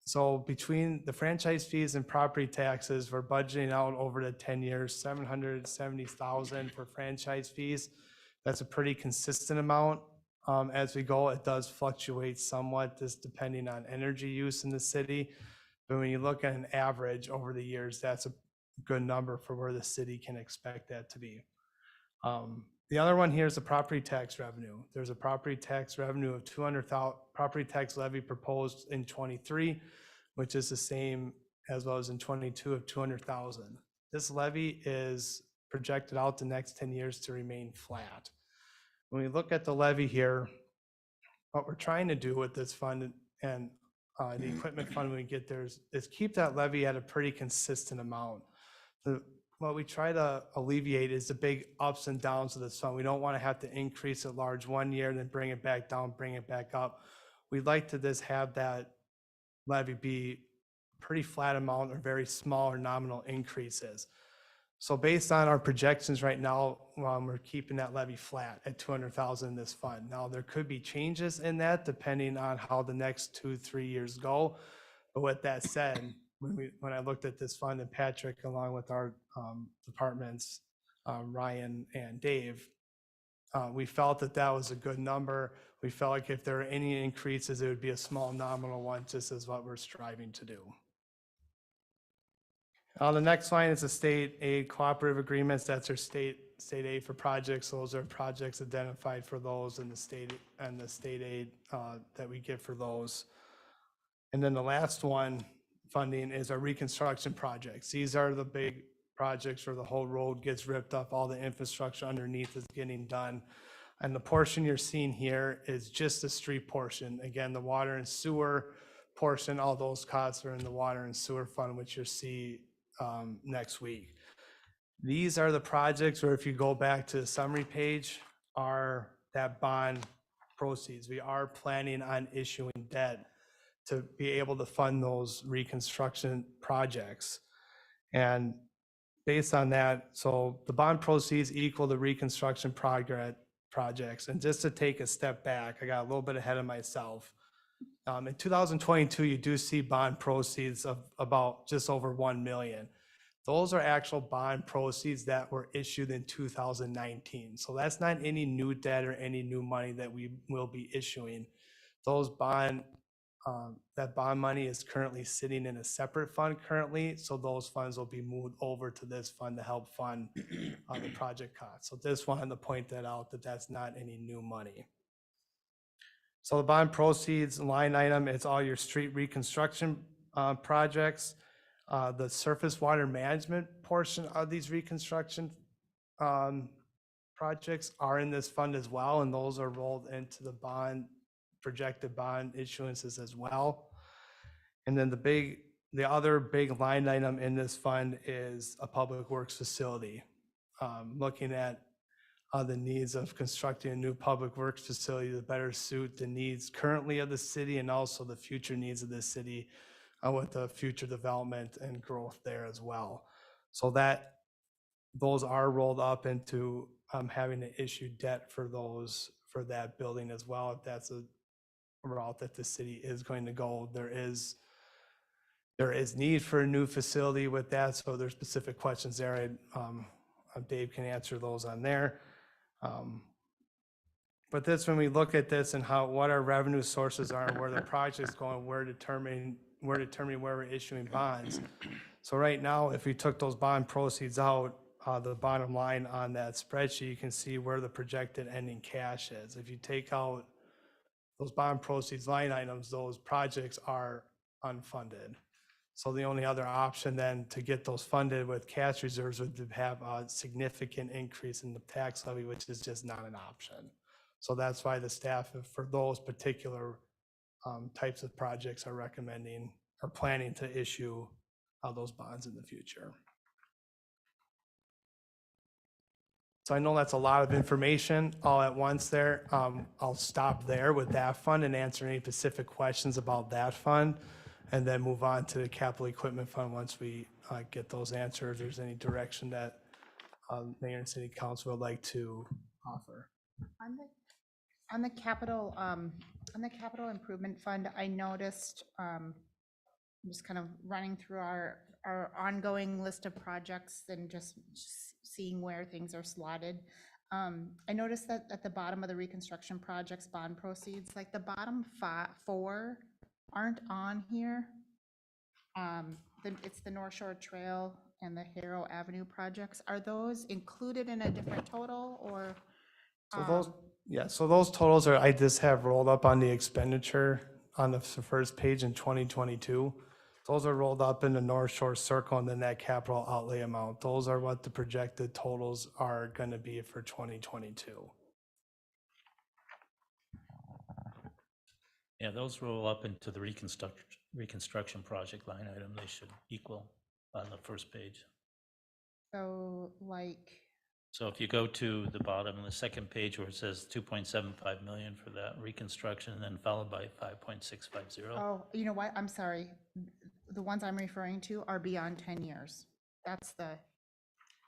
So between the franchise fees and property taxes, we're budgeting out over the 10 years, $770,000 for franchise fees. That's a pretty consistent amount. As we go, it does fluctuate somewhat, just depending on energy use in the city. But when you look at an average over the years, that's a good number for where the city can expect that to be. The other one here is the property tax revenue. There's a property tax revenue of 200,000, property tax levy proposed in 23, which is the same as well as in 22 of 200,000. This levy is projected out the next 10 years to remain flat. When we look at the levy here, what we're trying to do with this fund and the equipment fund when we get there is keep that levy at a pretty consistent amount. What we try to alleviate is the big ups and downs of this fund. We don't want to have to increase it large one year and then bring it back down, bring it back up. We'd like to just have that levy be pretty flat amount or very small or nominal increases. So based on our projections right now, we're keeping that levy flat at 200,000 in this fund. Now there could be changes in that depending on how the next 2-3 years go. But with that said, when I looked at this fund, and Patrick, along with our departments, Ryan and Dave, we felt that that was a good number. We felt like if there are any increases, it would be a small nominal one, just as what we're striving to do. The next line is the state aid cooperative agreements. That's our state aid for projects. Those are projects identified for those and the state aid that we get for those. And then the last one, funding, is our reconstruction projects. These are the big projects where the whole road gets ripped up, all the infrastructure underneath is getting done. And the portion you're seeing here is just the street portion. Again, the water and sewer portion, all those costs are in the water and sewer fund, which you'll see next week. These are the projects where, if you go back to the summary page, are that bond proceeds. We are planning on issuing debt to be able to fund those reconstruction projects. And based on that, so the bond proceeds equal the reconstruction projects. And just to take a step back, I got a little bit ahead of myself. In 2022, you do see bond proceeds of about just over 1 million. Those are actual bond proceeds that were issued in 2019. So that's not any new debt or any new money that we will be issuing. Those bond That bond money is currently sitting in a separate fund currently, so those funds will be moved over to this fund to help fund the project costs. So just wanted to point that out, that that's not any new money. So the bond proceeds line item, it's all your street reconstruction projects. The surface water management portion of these reconstruction projects are in this fund as well, and those are rolled into the bond, projected bond issuances as well. And then the other big line item in this fund is a public works facility. Looking at the needs of constructing a new public works facility to better suit the needs currently of the city and also the future needs of the city with the future development and growth there as well. So those are rolled up into having to issue debt for that building as well, if that's a route that the city is going to go. There is need for a new facility with that, so there's specific questions there. Dave can answer those on there. But when we look at this and what our revenue sources are, and where the project's going, we're determining where we're issuing bonds. So right now, if we took those bond proceeds out, the bottom line on that spreadsheet, you can see where the projected ending cash is. If you take out those bond proceeds line items, those projects are unfunded. So the only other option then to get those funded with cash reserves would have a significant increase in the tax levy, which is just not an option. So that's why the staff, for those particular types of projects, are recommending or planning to issue those bonds in the future. So I know that's a lot of information all at once there. I'll stop there with that fund and answer any specific questions about that fund, and then move on to the capital equipment fund once we get those answers. If there's any direction that Mayor and City Council would like to offer. On the capital improvement fund, I noticed, I'm just kind of running through our ongoing list of projects and just seeing where things are slotted. I noticed that at the bottom of the reconstruction projects bond proceeds, like the bottom 4 aren't on here. It's the North Shore Trail and the Harrow Avenue projects. Are those included in a different total, or? So those totals I just have rolled up on the expenditure on the first page in 2022. Those are rolled up in the North Shore Circle and then that capital outlay amount. Those are what the projected totals are going to be for 2022. Yeah, those roll up into the reconstruction project line item. They should equal on the first page. So So if you go to the bottom of the second page where it says 2.75 million for that reconstruction, and then followed by 5.650. oh, you know what? I'm sorry. The ones I'm referring to are beyond 10 years.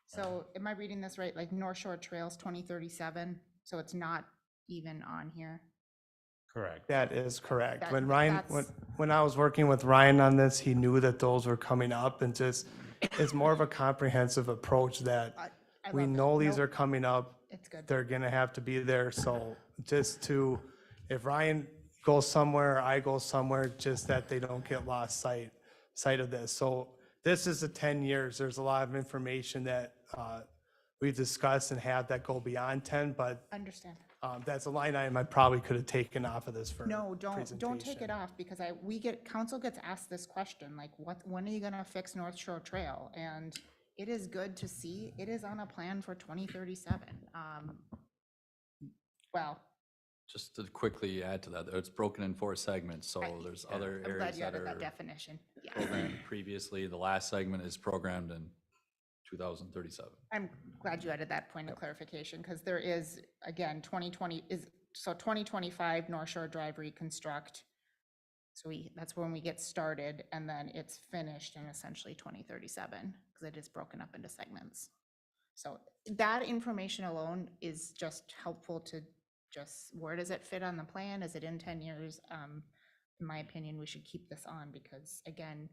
So am I reading this right? Like North Shore Trails 2037, so it's not even on here? Correct. That is correct. That- When Ryan, that's- when I was working with Ryan on this, he knew that those were coming up, and just, it's more of a comprehensive approach that I we love it. know these Nope, are coming up. It's good. They're gonna have to be there, so if Ryan goes somewhere, I go somewhere, just that they don't get lost sight of this. So this is the 10 years. There's a lot of information that we've discussed and have that go beyond 10, but Understand. that's a line item I probably could have taken off of this for No, don't take presentation. it off, because council gets asked this question, like, when are you gonna fix North Shore Trail? And it is good to see, it is on a plan for 2037. Well, Just to quickly add to that, it's broken in 4 segments, so there's other I'm glad areas you that added that are definition. Yeah, programmed previously. The last segment is programmed in 2037. I'm glad you added that point of clarification, because there is, again, 2025 North Shore Drive reconstruct. So that's when we get started, and then it's finished in essentially 2037, because it is broken up into segments. So that information alone is just helpful to where does it fit on the plan? Is it in 10 years? In my opinion, we should keep this on, because again,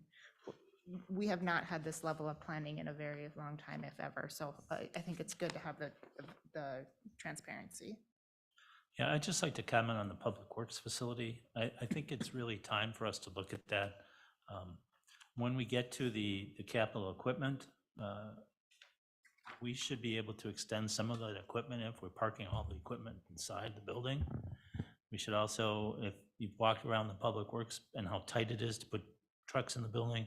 we have not had this level of planning in a very long time, if ever. So I think it's good to have the transparency. Yeah, I'd just like to comment on the Public Works facility. I think it's really time for us to look at that. When we get to the capital equipment, we should be able to extend some of that equipment if we're parking all the equipment inside the building. We should also, if you've walked around the Public Works and how tight it is to put trucks in the building,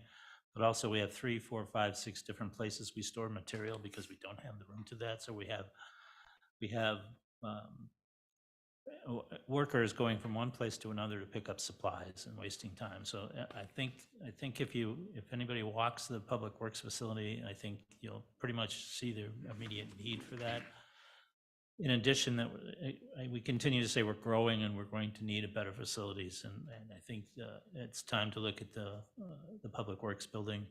but also we have 3, 4, 5, 6 different places we store material because we don't have the room to that. So we have workers going from one place to another to pick up supplies and wasting time. So I think if anybody walks the Public Works facility, I think you'll pretty much see the immediate need for that. In addition, that we continue to say we're growing and we're going to need a better facilities, and I think it's time to look at the Public Works building.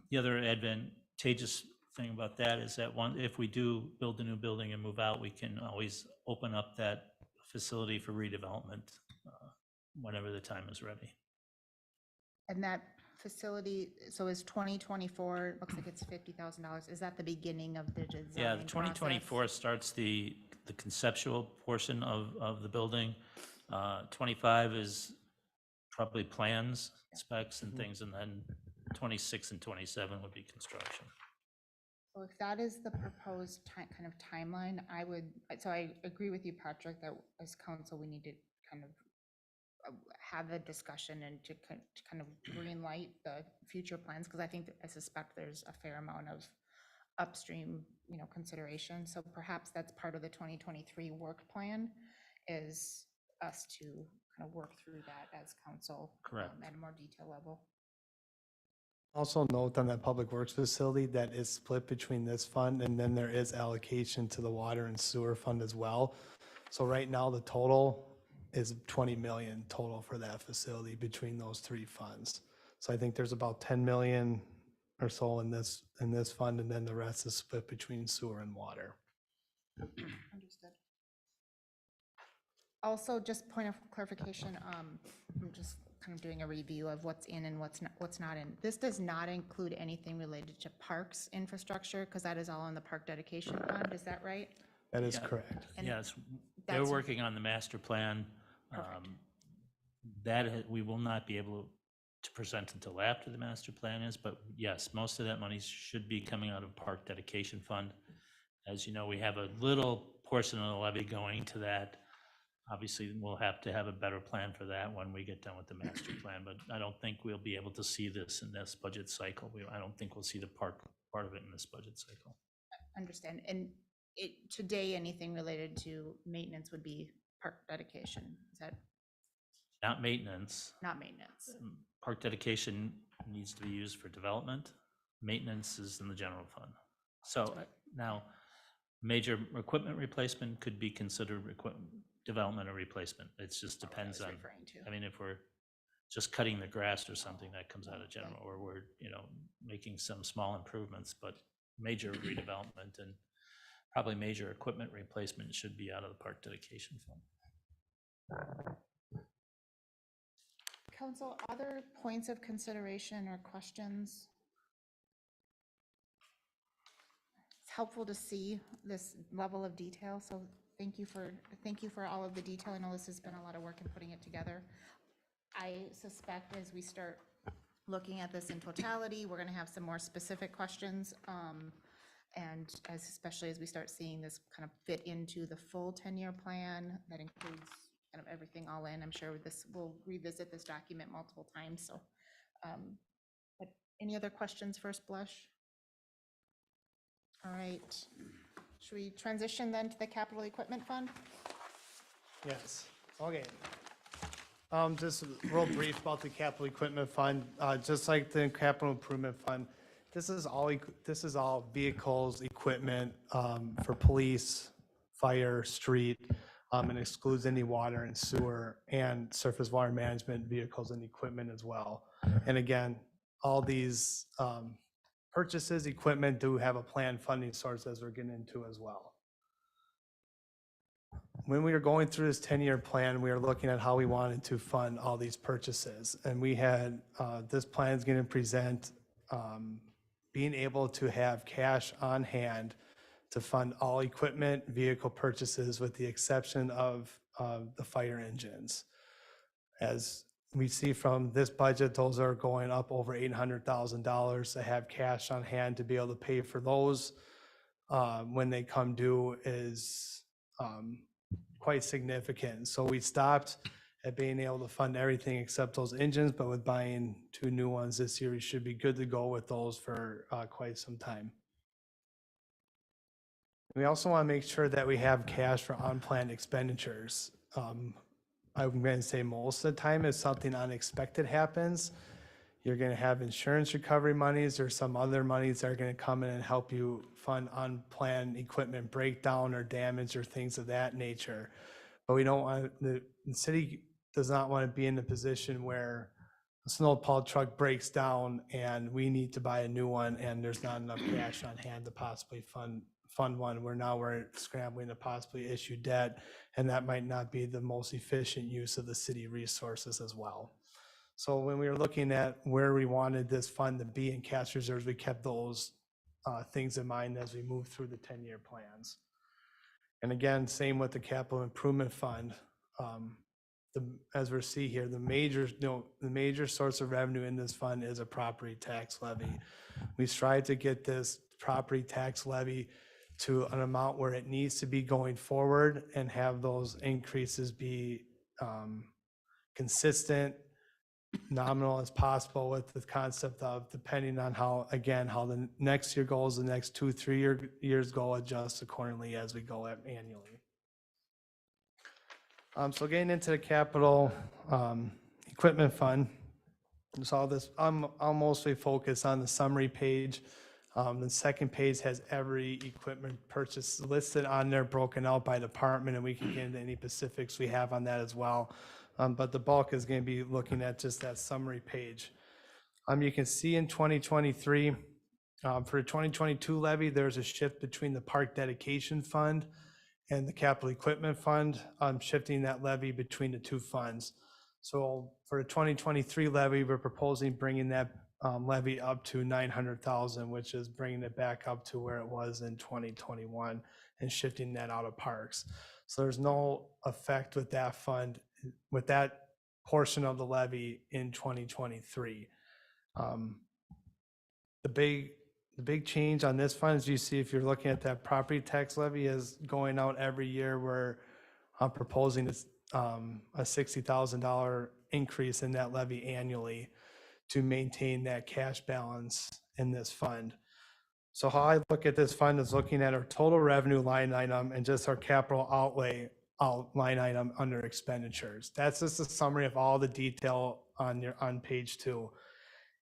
The other advantageous thing about that is that if we do build a new building and move out, we can always open up that facility for redevelopment whenever the time is ready. And that facility, so is 2024, looks like it's $50,000. Is that the beginning of the design Yeah, the process? 2024 starts the conceptual portion of the building. 25 is probably plans, specs and things, and then 26 and 27 would be construction. So if that is the proposed kind of timeline, so I agree with you, Patrick, that as council, we need to kind of have a discussion and to kind of green light the future plans, because I suspect there's a fair amount of upstream, consideration. So perhaps that's part of the 2023 work plan, is us to kind of work through that as council. Correct. At a more detailed level. Also note on that Public Works facility that is split between this fund, and then there is allocation to the water and sewer fund as well. So right now, the total is 20 million total for that facility between those 3 funds. So I think there's about 10 million or so in this fund, and then the rest is split between sewer and water. Understood. Also, just point of clarification, I'm just kind of doing a review of what's in and what's not in. This does not include anything related to parks infrastructure, because that is all in the park dedication fund, is that right? That is Yeah. correct. And Yes, they're that's- working on the master plan. Perfect. We will not be able to present until after the master plan is, but yes, most of that money should be coming out of park dedication fund. As you know, we have a little portion of the levy going to that. Obviously, we'll have to have a better plan for that when we get done with the master plan, but I don't think we'll be able to see this in this budget cycle. I don't think we'll see the park part of it in this budget cycle. Understand. And today, anything related to maintenance would be park dedication. Is that Not maintenance. not maintenance? Park dedication needs to be used for development. Maintenance is in the general fund. So now, major equipment replacement could be considered development or replacement. It just depends on, Referring to. I mean, if we're just cutting the grass or something, that comes out of general, or we're, making some small improvements, but major redevelopment and probably major equipment replacement should be out of the park dedication fund. Council, other points of consideration or questions? It's helpful to see this level of detail, so thank you for all of the detail. I know this has been a lot of work in putting it together. I suspect as we start looking at this in totality, we're going to have some more specific questions, and especially as we start seeing this kind of fit into the full 10-year plan that includes kind of everything all in. I'm sure we'll revisit this document multiple times. So, but any other questions first blush? All right. Should we transition then to the capital equipment fund? Yes, okay. Just real brief about the capital equipment fund. Just like the capital improvement fund, this is all vehicles, equipment for police, fire, street, and excludes any water and sewer and surface water management vehicles and equipment as well. And again, all these purchases, equipment do have a planned funding source as we're getting into as well. When we were going through this 10-year plan, we were looking at how we wanted to fund all these purchases. And we had, this plan is going to present being able to have cash on hand to fund all equipment, vehicle purchases with the exception of the fire engines. As we see from this budget, those are going up over $800,000. To have cash on hand to be able to pay for those when they come due is quite significant. So we stopped at being able to fund everything except those engines, but with buying 2 new ones this year, we should be good to go with those for quite some time. We also want to make sure that we have cash for unplanned expenditures. I'm going to say most of the time if something unexpected happens, you're going to have insurance recovery monies or some other monies that are going to come in and help you fund unplanned equipment breakdown or damage or things of that nature. But we don't want, the city does not want to be in a position where a snowplow truck breaks down and we need to buy a new one and there's not enough cash on hand to possibly fund one, where now we're scrambling to possibly issue debt, and that might not be the most efficient use of the city resources as well. So when we were looking at where we wanted this fund to be in cash reserves, we kept those things in mind as we move through the 10-year plans. And again, same with the capital improvement fund. As we see here, the major source of revenue in this fund is a property tax levy. We strive to get this property tax levy to an amount where it needs to be going forward and have those increases be consistent, nominal as possible, with the concept of, depending on how the next year goes, the next 2-3 years go, adjust accordingly as we go annually. So getting into the capital equipment fund, so I'll mostly focus on the summary page. The second page has every equipment purchase listed on there, broken out by department, and we can get into any specifics we have on that as well. But the bulk is going to be looking at just that summary page. You can see in 2023, for the 2022 levy, there's a shift between the park dedication fund and the capital equipment fund, shifting that levy between the two funds. So for the 2023 levy, we're proposing bringing that levy up to $900,000, which is bringing it back up to where it was in 2021 and shifting that out of parks. So there's no effect with that fund, with that portion of the levy in 2023. The big change on this fund, as you see, if you're looking at that property tax levy, is going out every year. Where I'm proposing a $60,000 increase in that levy annually to maintain that cash balance in this fund. So how I look at this fund is looking at our total revenue line item and just our capital outlay line item under expenditures. That's just a summary of all the detail on page 2.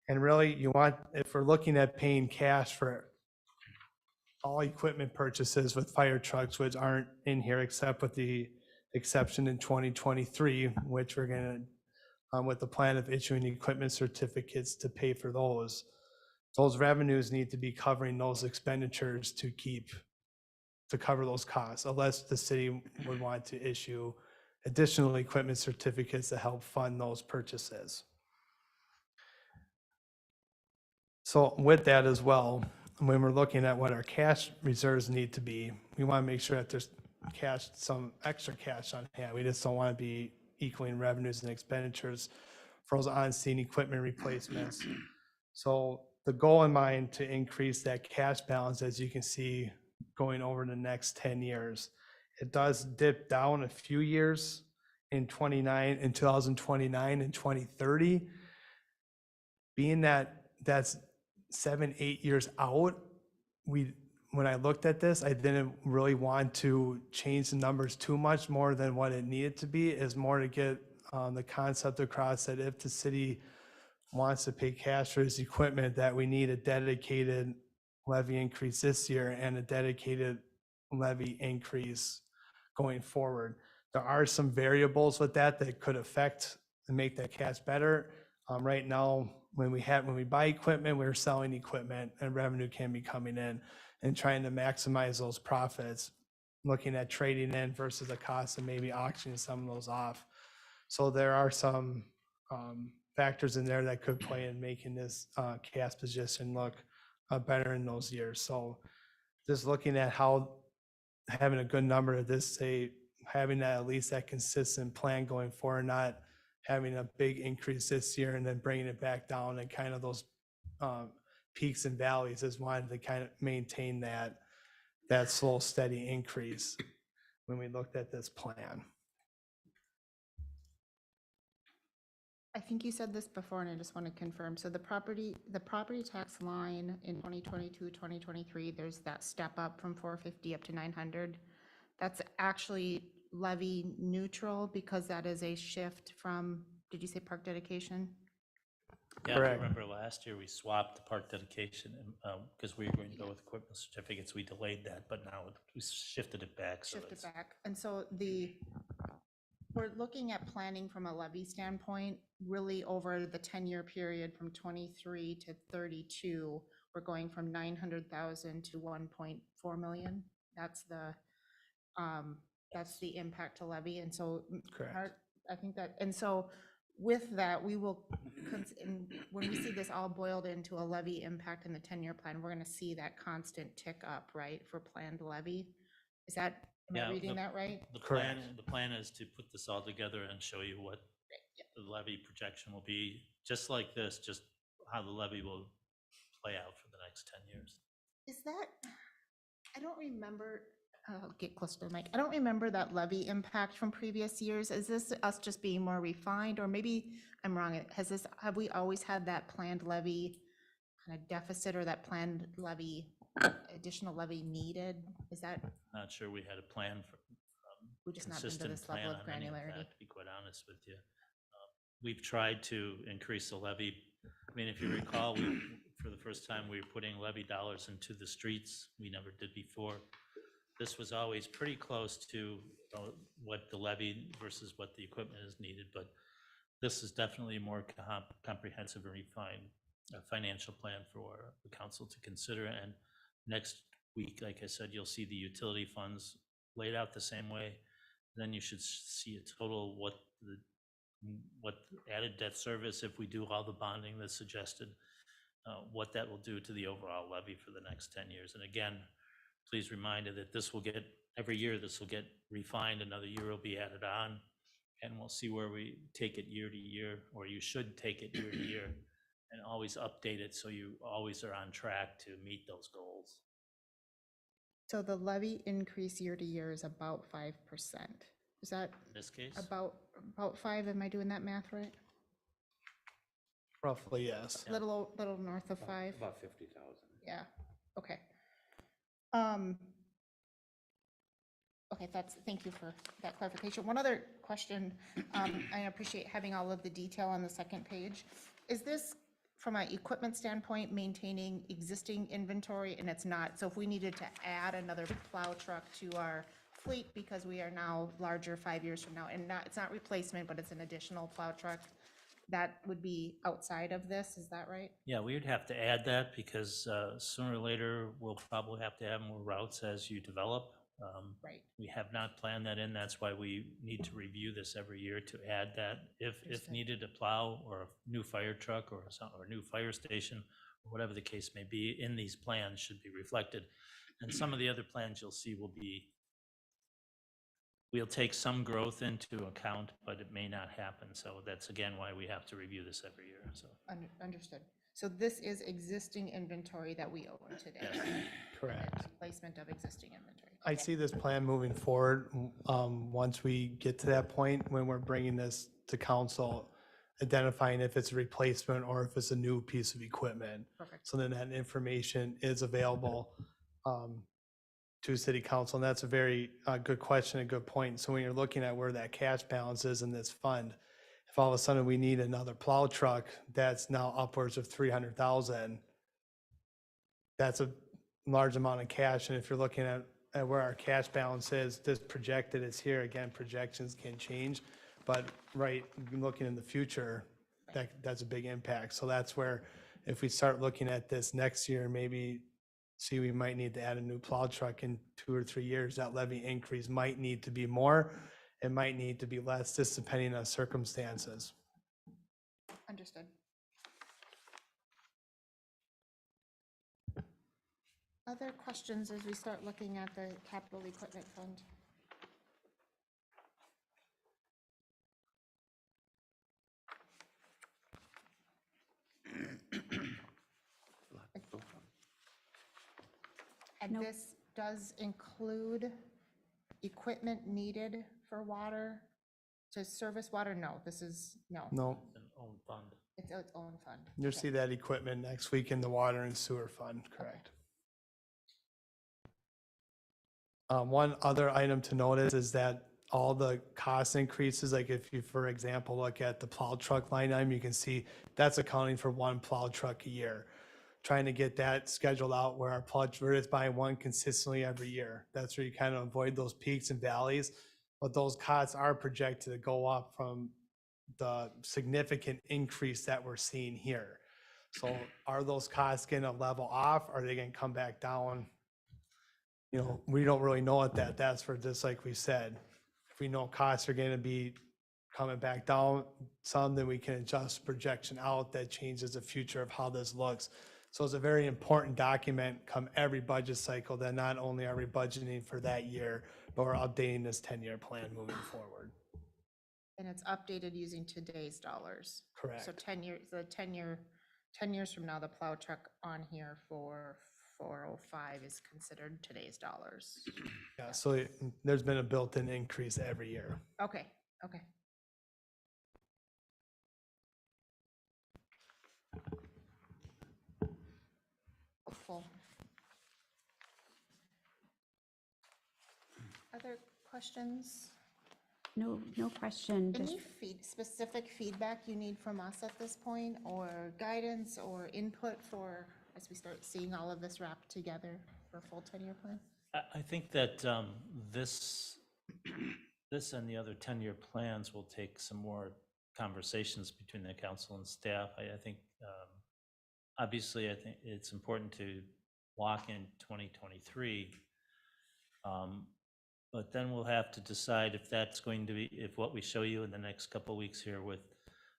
And really, you want, if we're looking at paying cash for all equipment purchases with fire trucks, which aren't in here except with the exception in 2023, which we're going to, with the plan of issuing equipment certificates to pay for those revenues need to be covering those expenditures to cover those costs, unless the city would want to issue additional equipment certificates to help fund those purchases. So with that as well, when we're looking at what our cash reserves need to be, we want to make sure that there's some extra cash on hand. We just don't want to be equaling revenues and expenditures for those on-scene equipment replacements. So the goal in mind to increase that cash balance, as you can see, going over the next 10 years. It does dip down a few years in 2029 and 2030. Being that that's 7-8 years out, when I looked at this, I didn't really want to change the numbers too much more than what it needed to be. Is more to get the concept across that if the city wants to pay cash for its equipment, that we need a dedicated levy increase this year and a dedicated levy increase going forward. There are some variables with that could affect and make that cash better. Right now, when we buy equipment, we're selling equipment and revenue can be coming in, and trying to maximize those profits, looking at trading in versus the cost and maybe auctioning some of those off. So there are some factors in there that could play in making this cash position look better in those years. So just looking at how having a good number of this, say, having that at least that consistent plan going forward, not having a big increase this year and then bringing it back down and kind of those peaks and valleys, is wanted to kind of maintain that slow, steady increase when we looked at this plan. I think you said this before, and I just want to confirm. So the property tax line in 2022, 2023, there's that step up from 450 up to 900. That's actually levy neutral because that is a shift from, did you say park dedication? Yeah, if you Correct. remember last year, we swapped the park dedication because we were going to go with equipment certificates. We delayed that, but now we shifted it back. So Shifted it's- back. And so we're looking at planning from a levy standpoint, really over the 10-year period from 23 to 32, we're going from 900,000 to 1.4 million. That's the impact to levy. And so Correct. I think that, and so with that, we will, and when we see this all boiled into a levy impact in the 10-year plan, we're going to see that constant tick up, right, for planned levy. Is that, am I Yeah, reading that right? The Correct. plan is to put this all together and show you what the levy projection will be, just like this, just how the levy will play out for the next 10 years. Is that, I don't remember, I'll get close to the mic. I don't remember that levy impact from previous years. Is this us just being more refined, or maybe I'm wrong? Have we always had that planned levy kind of deficit, or that planned levy, additional levy needed? Is that, Not sure we had a plan for we just not been to consistent this plan level of on any of granularity? that, to be quite honest with you. We've tried to increase the levy. I mean, if you recall, for the first time, we were putting levy dollars into the streets. We never did before. This was always pretty close to what the levy versus what the equipment is needed, but this is definitely a more comprehensive and refined financial plan for the council to consider. And next week, like I said, you'll see the utility funds laid out the same way. Then you should see a total what added debt service, if we do all the bonding that's suggested, what that will do to the overall levy for the next 10 years. And again, please remind that this will get, every year this will get refined, another year will be added on, and we'll see where we take it year to year, or you should take it year to year, and always update it so you always are on track to meet those goals. So the levy increase year to year is about 5%. Is that In this case, about 5? Am I doing that math right? Roughly, yes. Yeah. Little north of 5? About 50,000. Yeah, okay. Okay, thank you for that clarification. One other question, I appreciate having all of the detail on the second page. Is this, from an equipment standpoint, maintaining existing inventory? And it's not, so if we needed to add another plow truck to our fleet because we are now larger 5 years from now, and it's not replacement, but it's an additional plow truck, that would be outside of this, is that right? yeah, we would have to add that because sooner or later, we'll probably have to have more routes as you develop. Right. We have not planned that in. That's why we need to review this every year to add that. If Understood. needed, a plow or a new fire truck or a new fire station, or whatever the case may be, in these plans should be reflected. And some of the other plans you'll see will be, we'll take some growth into account, but it may not happen. So that's again why we have to review this every year, so. Understood. So this is existing inventory that we own today? Yes. Correct. Replacement of existing inventory. I Okay. see this plan moving forward, once we get to that point, when we're bringing this to council, identifying if it's a replacement or if it's a new piece of equipment. Perfect. So then that information is available to city council. And that's a very good question, a good point. So when you're looking at where that cash balance is in this fund, if all of a sudden we need another plow truck that's now upwards of 300,000, that's a large amount of cash. And if you're looking at where our cash balance is, this projected is here, again, projections can change, but right, looking in the future, that's a big impact. So that's where, if we start looking at this next year, maybe see we might need to add a new plow truck in 2 or 3 years, that levy increase might need to be more, it might need to be less, just depending on circumstances. Understood. Other questions as we start looking at the capital equipment fund? And Nope. this does include equipment needed for water, to service water? No, this is, no. No, An own fund. It's its own fund. you'll Okay. see that equipment next week in the water and sewer fund, correct? One other item to notice is that all the cost increases, like if you, for example, look at the plow truck line item, you can see that's accounting for one plow truck a year. Trying to get that scheduled out where our plow, we're just buying one consistently every year. That's where you kind of avoid those peaks and valleys. But those costs are projected to go up from the significant increase that we're seeing here. So are those costs going to level off? Are they going to come back down? You know, we don't really know at that. That's for just like we said. If we know costs are going to be coming back down some, then we can adjust projection out that changes the future of how this looks. So it's a very important document come every budget cycle that not only are we budgeting for that year, but we're updating this 10-year plan moving forward. And it's updated using today's dollars. Correct. So 10 years, 10 years from now, the plow truck on here for 405 is considered today's dollars. Yeah, so there's been a built-in increase every year. Okay, okay. Helpful. Other questions? No, no question. Just Any specific feedback you need from us at this point, or guidance or input for, as we start seeing all of this wrapped together for a full 10-year plan? I think that this and the other 10-year plans will take some more conversations between the council and staff. I think, obviously, I think it's important to lock in 2023. But then we'll have to decide if that's going to be, if what we show you in the next couple of weeks here with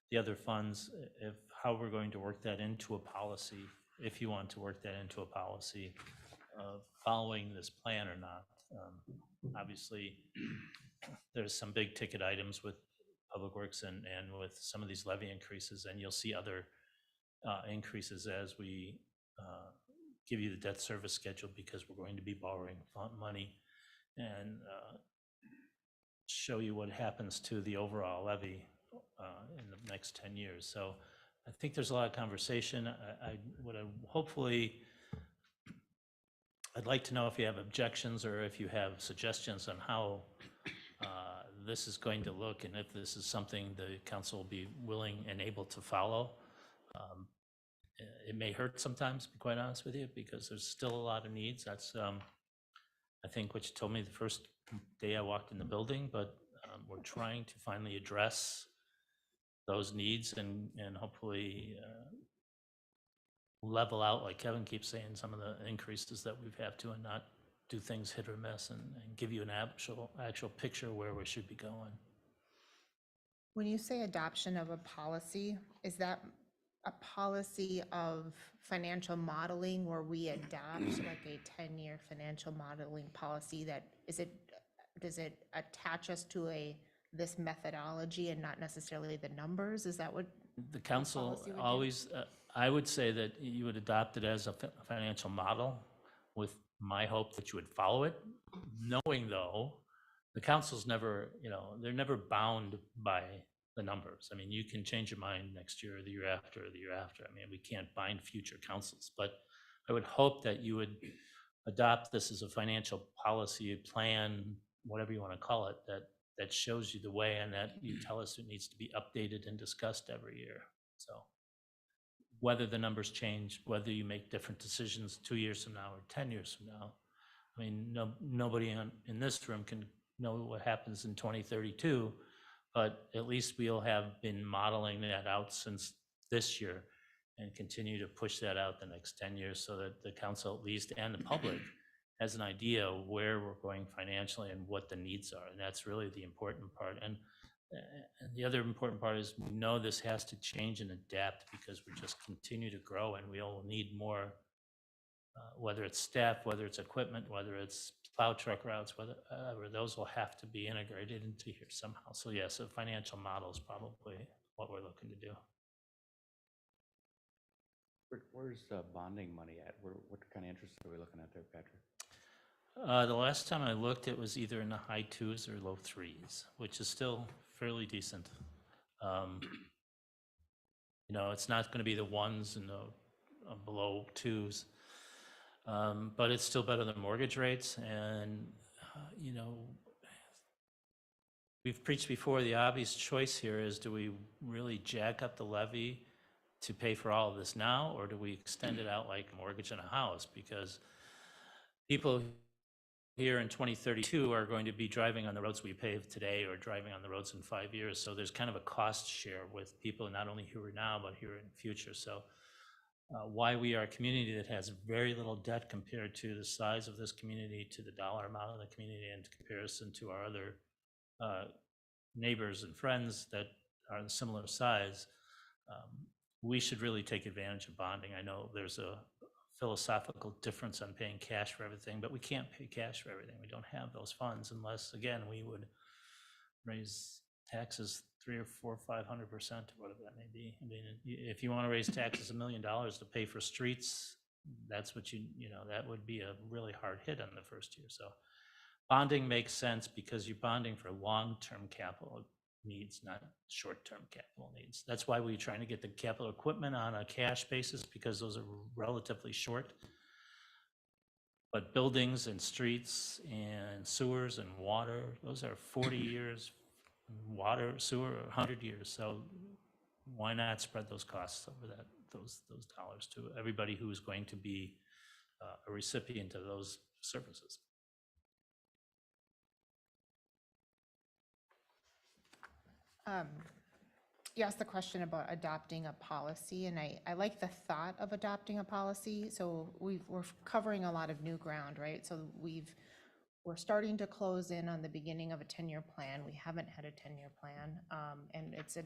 the other funds, if how we're going to work that into a policy, if you want to work that into a policy following this plan or not. Obviously, there's some big ticket items with Public Works and with some of these levy increases, and you'll see other increases as we give you the debt service schedule, because we're going to be borrowing money and show you what happens to the overall levy in the next 10 years. So I think there's a lot of conversation. I would hopefully, I'd like to know if you have objections or if you have suggestions on how this is going to look, and if this is something the council will be willing and able to follow. It may hurt sometimes, to be quite honest with you, because there's still a lot of needs. That's I think what you told me the first day I walked in the building, but we're trying to finally address those needs and hopefully level out, like Kevin keeps saying, some of the increases that we've had to, and not do things hit or miss, and give you an actual picture where we should be going. When you say adoption of a policy, is that a policy of financial modeling where we adopt like a 10-year financial modeling policy? That does it attach us to this methodology and not necessarily the numbers? Is that what The council policy would do? always, I would say that you would adopt it as a financial model, with my hope that you would follow it, knowing though, the council's never, they're never bound by the numbers. I mean, you can change your mind next year or the year after or the year after. I mean, we can't bind future councils, but I would hope that you would adopt this as a financial policy plan, whatever you want to call it, that shows you the way, and that you tell us it needs to be updated and discussed every year. So whether the numbers change, whether you make different decisions 2 years from now or 10 years from now, I mean, nobody in this room can know what happens in 2032, but at least we'll have been modeling that out since this year and continue to push that out the next 10 years, so that the council at least, and the public, has an idea of where we're going financially and what the needs are. And that's really the important part. And the other important part is, we know this has to change and adapt, because we just continue to grow and we all need more whether it's staff, whether it's equipment, whether it's plow truck routes, whatever, those will have to be integrated into here somehow. So yes, a financial model is probably what we're looking to do. Where's bonding money at? What kind of interest are we looking at there, Patrick? The last time I looked, it was either in the high 2s or low 3s, which is still fairly decent. You know, it's not going to be the 1s and the below 2s, but it's still better than mortgage rates. And, you know, we've preached before, the obvious choice here is, do we really jack up the levy to pay for all of this now, or do we extend it out like a mortgage on a house? Because people here in 2032 are going to be driving on the roads we pave today or driving on the roads in 5 years. So there's kind of a cost share with people, not only here now, but here in the future. So why we are a community that has very little debt compared to the size of this community, to the dollar amount of the community, and in comparison to our other neighbors and friends that are a similar size, we should really take advantage of bonding. I know there's a philosophical difference on paying cash for everything, but we can't pay cash for everything. We don't have those funds unless, again, we would raise taxes 300 or 400 or 500%, or whatever that may be. I mean, if you want to raise taxes $1 million to pay for streets, that's what you know, that would be a really hard hit on the first year. So bonding makes sense because you're bonding for long-term capital needs, not short-term capital needs. That's why we're trying to get the capital equipment on a cash basis, because those are relatively short. But buildings and streets and sewers and water, those are 40 years. Water, sewer, 100 years. So why not spread those costs over those dollars to everybody who is going to be a recipient of those services? You asked the question about adopting a policy, and I like the thought of adopting a policy. So we're covering a lot of new ground, right? So we're starting to close in on the beginning of a 10-year plan. We haven't had a 10-year plan, and it's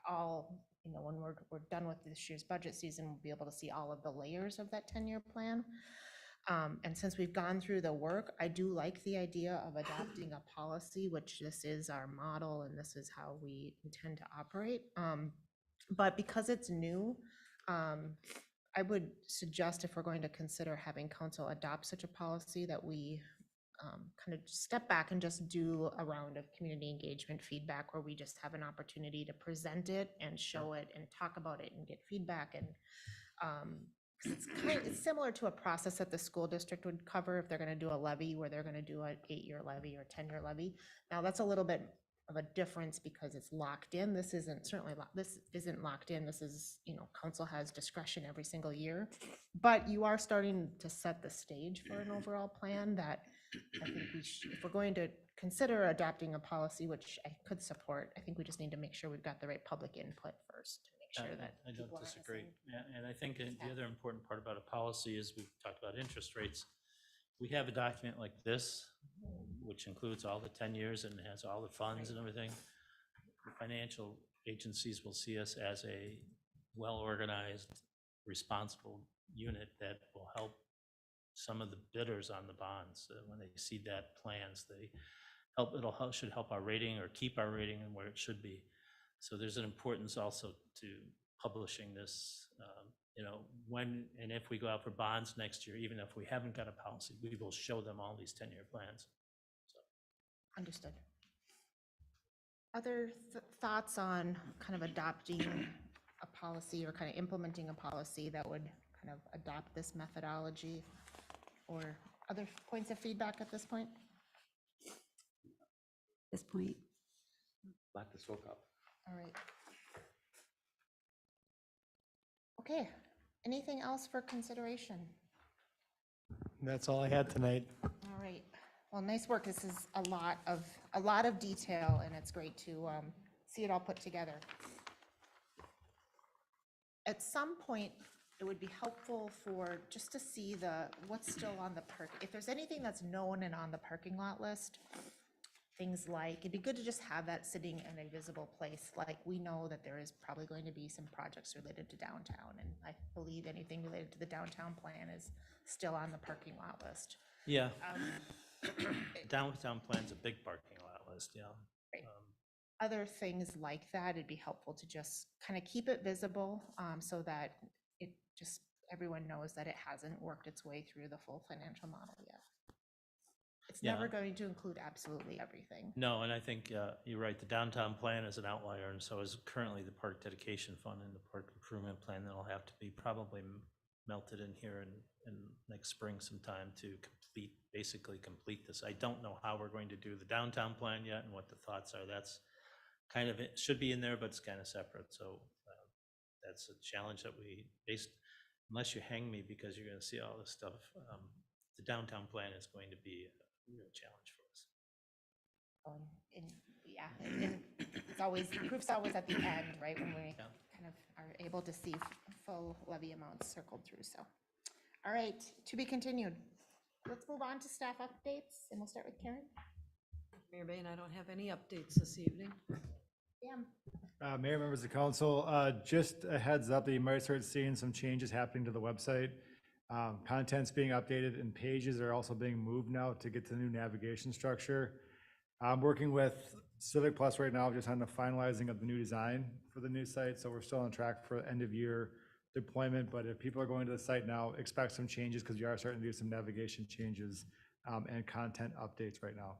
all, you know, when we're done with this year's budget season, we'll be able to see all of the layers of that 10-year plan. And since we've gone through the work, I do like the idea of adopting a policy, which this is our model and this is how we intend to operate. But because it's new, I would suggest, if we're going to consider having council adopt such a policy, that we kind of step back and just do a round of community engagement feedback, where we just have an opportunity to present it and show it and talk about it and get feedback. And 'cause it's similar to a process that the school district would cover if they're going to do a levy, where they're going to do an 8-year levy or 10-year levy. Now that's a little bit of a difference because it's locked in. This isn't this isn't locked in. This is, you know, council has discretion every single year, but you are starting to set the stage for an overall plan that I think if we're going to consider adopting a policy, which I could support, I think we just need to make sure we've got the right public input first to make sure that I people don't are on the disagree. same- Yeah, and I think the other important part about a policy is, we've talked about interest rates. We have a document like this, which includes all the 10 years and has all the funds and everything. The financial agencies will see us as a well-organized, responsible unit that will help some of the bidders on the bonds. When they see that plans, should help our rating, or keep our rating and where it should be. So there's an importance also to publishing this, you know, when and if we go out for bonds next year, even if we haven't got a policy, we will show them all these 10-year plans. So. Understood. Other thoughts on kind of adopting a policy or kind of implementing a policy that would kind of adopt this methodology, or other points of feedback at this point? This point. Lot to soak up. All right. Okay, anything else for consideration? That's all I had tonight. All right, well, nice work. This is a lot of detail, and it's great to see it all put together. At some point, it would be helpful just to see what's still on the if there's anything that's known and on the parking lot list, things like, it'd be good to just have that sitting in a visible place. Like, we know that there is probably going to be some projects related to downtown, and I believe anything related to the downtown plan is still on the parking lot list. Yeah, Um, downtown plan's a big parking lot list, yeah. Right. Um, Other things like that, it'd be helpful to just kind of keep it visible, so that it just, everyone knows that it hasn't worked its way through the full financial model yet. It's never Yeah. going to include absolutely everything. No, and I think you're right, the downtown plan is an outlier, and so is currently the park dedication fund and the park improvement plan that'll have to be probably melted in here in next spring sometime to basically complete this. I don't know how we're going to do the downtown plan yet and what the thoughts are. That's kind of, it should be in there, but it's kind of separate, so that's a challenge that unless you hang me because you're gonna see all this stuff, the downtown plan is going to be a real challenge for us. And yeah, and it's always, proof's always at the end, right, when we Yeah. kind of are able to see full levy amounts circled through, so. All right, to be continued. Let's move on to staff updates, and we'll start with Karen. Mayor Bain, I don't have any updates this evening. Bam. Mayor, members of council, just a heads up that you might start seeing some changes happening to the website. Content's being updated and pages are also being moved now to get to the new navigation structure. I'm working with Civic Plus right now, just on the finalizing of the new design for the new site. So we're still on track for end of year deployment, but if people are going to the site now, expect some changes because we are starting to do some navigation changes and content updates right now.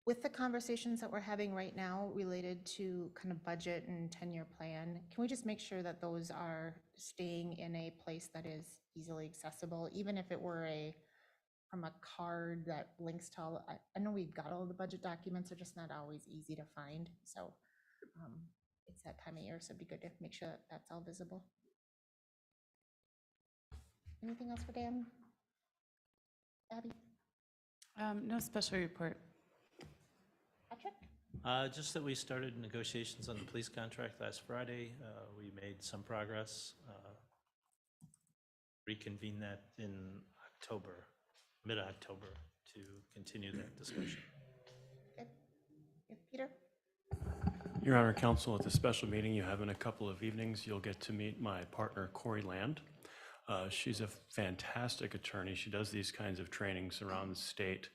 With the conversations that we're having right now related to kind of budget and 10-year plan, can we just make sure that those are staying in a place that is easily accessible, even if it were from a card that links to all, I know we've got all the budget documents, they're just not always easy to find. So it's that time of year, so it'd be good to make sure that that's all visible. Anything else for Dan? Abby? No special report. Patrick? Just that we started negotiations on the police contract last Friday. We made some progress. Reconvene that in October, mid-October, to continue that discussion. Good. Yeah, Peter? Your Honor, Council, at the special meeting you have in a couple of evenings, you'll get to meet my partner, Corey Land. She's a fantastic attorney. She does these kinds of trainings around the state.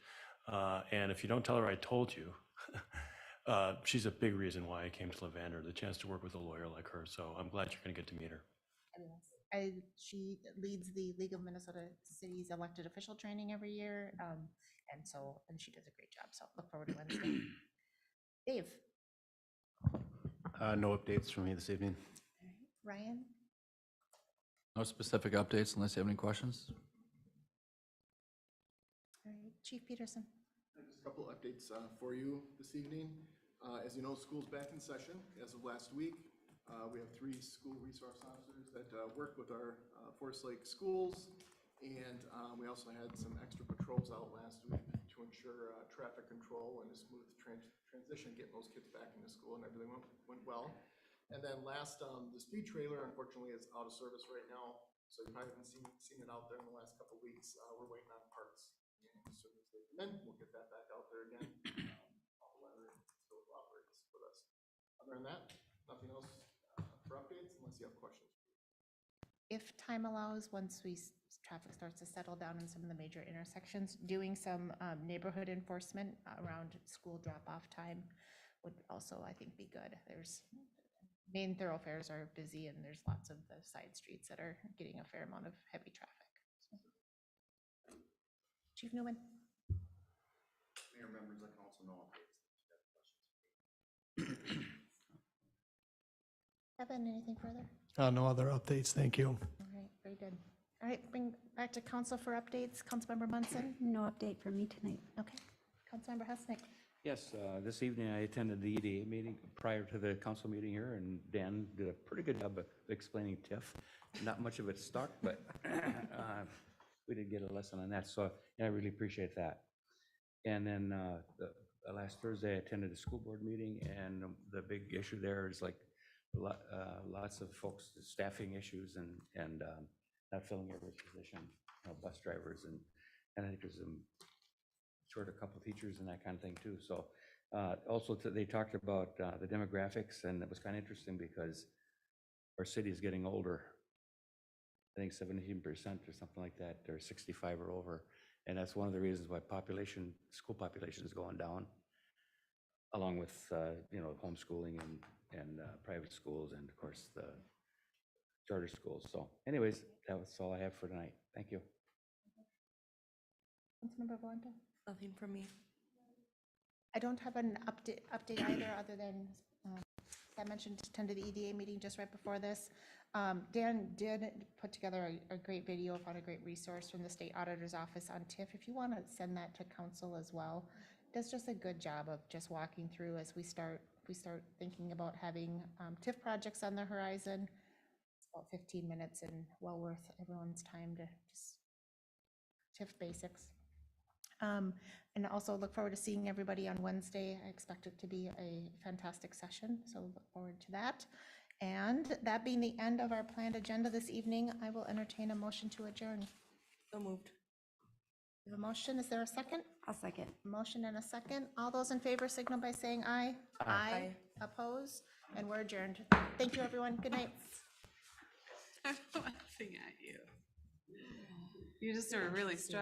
And if you don't tell her I told you, she's a big reason why I came to Levander, the chance to work with a lawyer like her. So I'm glad you're going to get to meet her. She leads the League of Minnesota Cities elected official training every year. And she does a great job. So look forward to Wednesday. Dave? No updates from me this evening. All right. Ryan? No specific updates unless you have any questions. All right. Chief Peterson? Just a couple updates for you this evening. As you know, school's back in session as of last week. We have 3 school resource officers that work with our Forest Lake schools. And we also had some extra patrols out last week to ensure traffic control and a smooth transition, getting those kids back into school, and everything went well. And then last, the speed trailer unfortunately is out of service right now. So you probably haven't seen it out there in the last couple of weeks. We're waiting on parts. And as soon as they come in, we'll get that back out there again. All the weather still cooperates with us. Other than that, nothing else for updates unless you have questions. If time allows, once traffic starts to settle down in some of the major intersections, doing some neighborhood enforcement around school drop-off time would also, I think, be good. There's main thoroughfares are busy and there's lots of the side streets that are getting a fair amount of heavy traffic. So. Chief Newman? Mayor, members of council, no updates. Kevin, anything further? No other updates, thank you. All right, very good. All right, bring back to council for updates. Councilmember Munson? No update for me tonight. Okay. Councilmember Husnick? Yes, this evening I attended the EDA meeting prior to the council meeting here, and Dan did a pretty good job of explaining TIF. Not much of it stuck, but we did get a lesson on that, so I really appreciate that. And then last Thursday I attended a school board meeting, and the big issue there is like lots of folks, staffing issues and not filling every position, bus drivers, and I think there's some short a couple teachers and that kind of thing too. So also they talked about the demographics, and it was kind of interesting because our city is getting older. I think 17% or something like that, or 65 or over. And that's one of the reasons why school population is going down, along with, homeschooling and private schools and of course the charter schools. So anyways, that was all I have for tonight. Thank you. Councilmember Valenta? Nothing from me. I don't have an update either, other than, I mentioned, attended the EDA meeting just right before this. Dan did put together a great video, found a great resource from the State Auditor's Office on TIF. If you want to send that to council as well. Does just a good job of just walking through as we start thinking about having TIF projects on the horizon. It's about 15 minutes and well worth everyone's time to just TIF basics. And also look forward to seeing everybody on Wednesday. I expect it to be a fantastic session, so look forward to that. And that being the end of our planned agenda this evening, I will entertain a motion to adjourn. So moved. We have a motion. Is there a second? I'll second. Motion and a second. All those in favor signal by saying aye. Aye. Oppose? And we're adjourned. Thank you, everyone. Good night. I'm laughing at you. You just are really struck.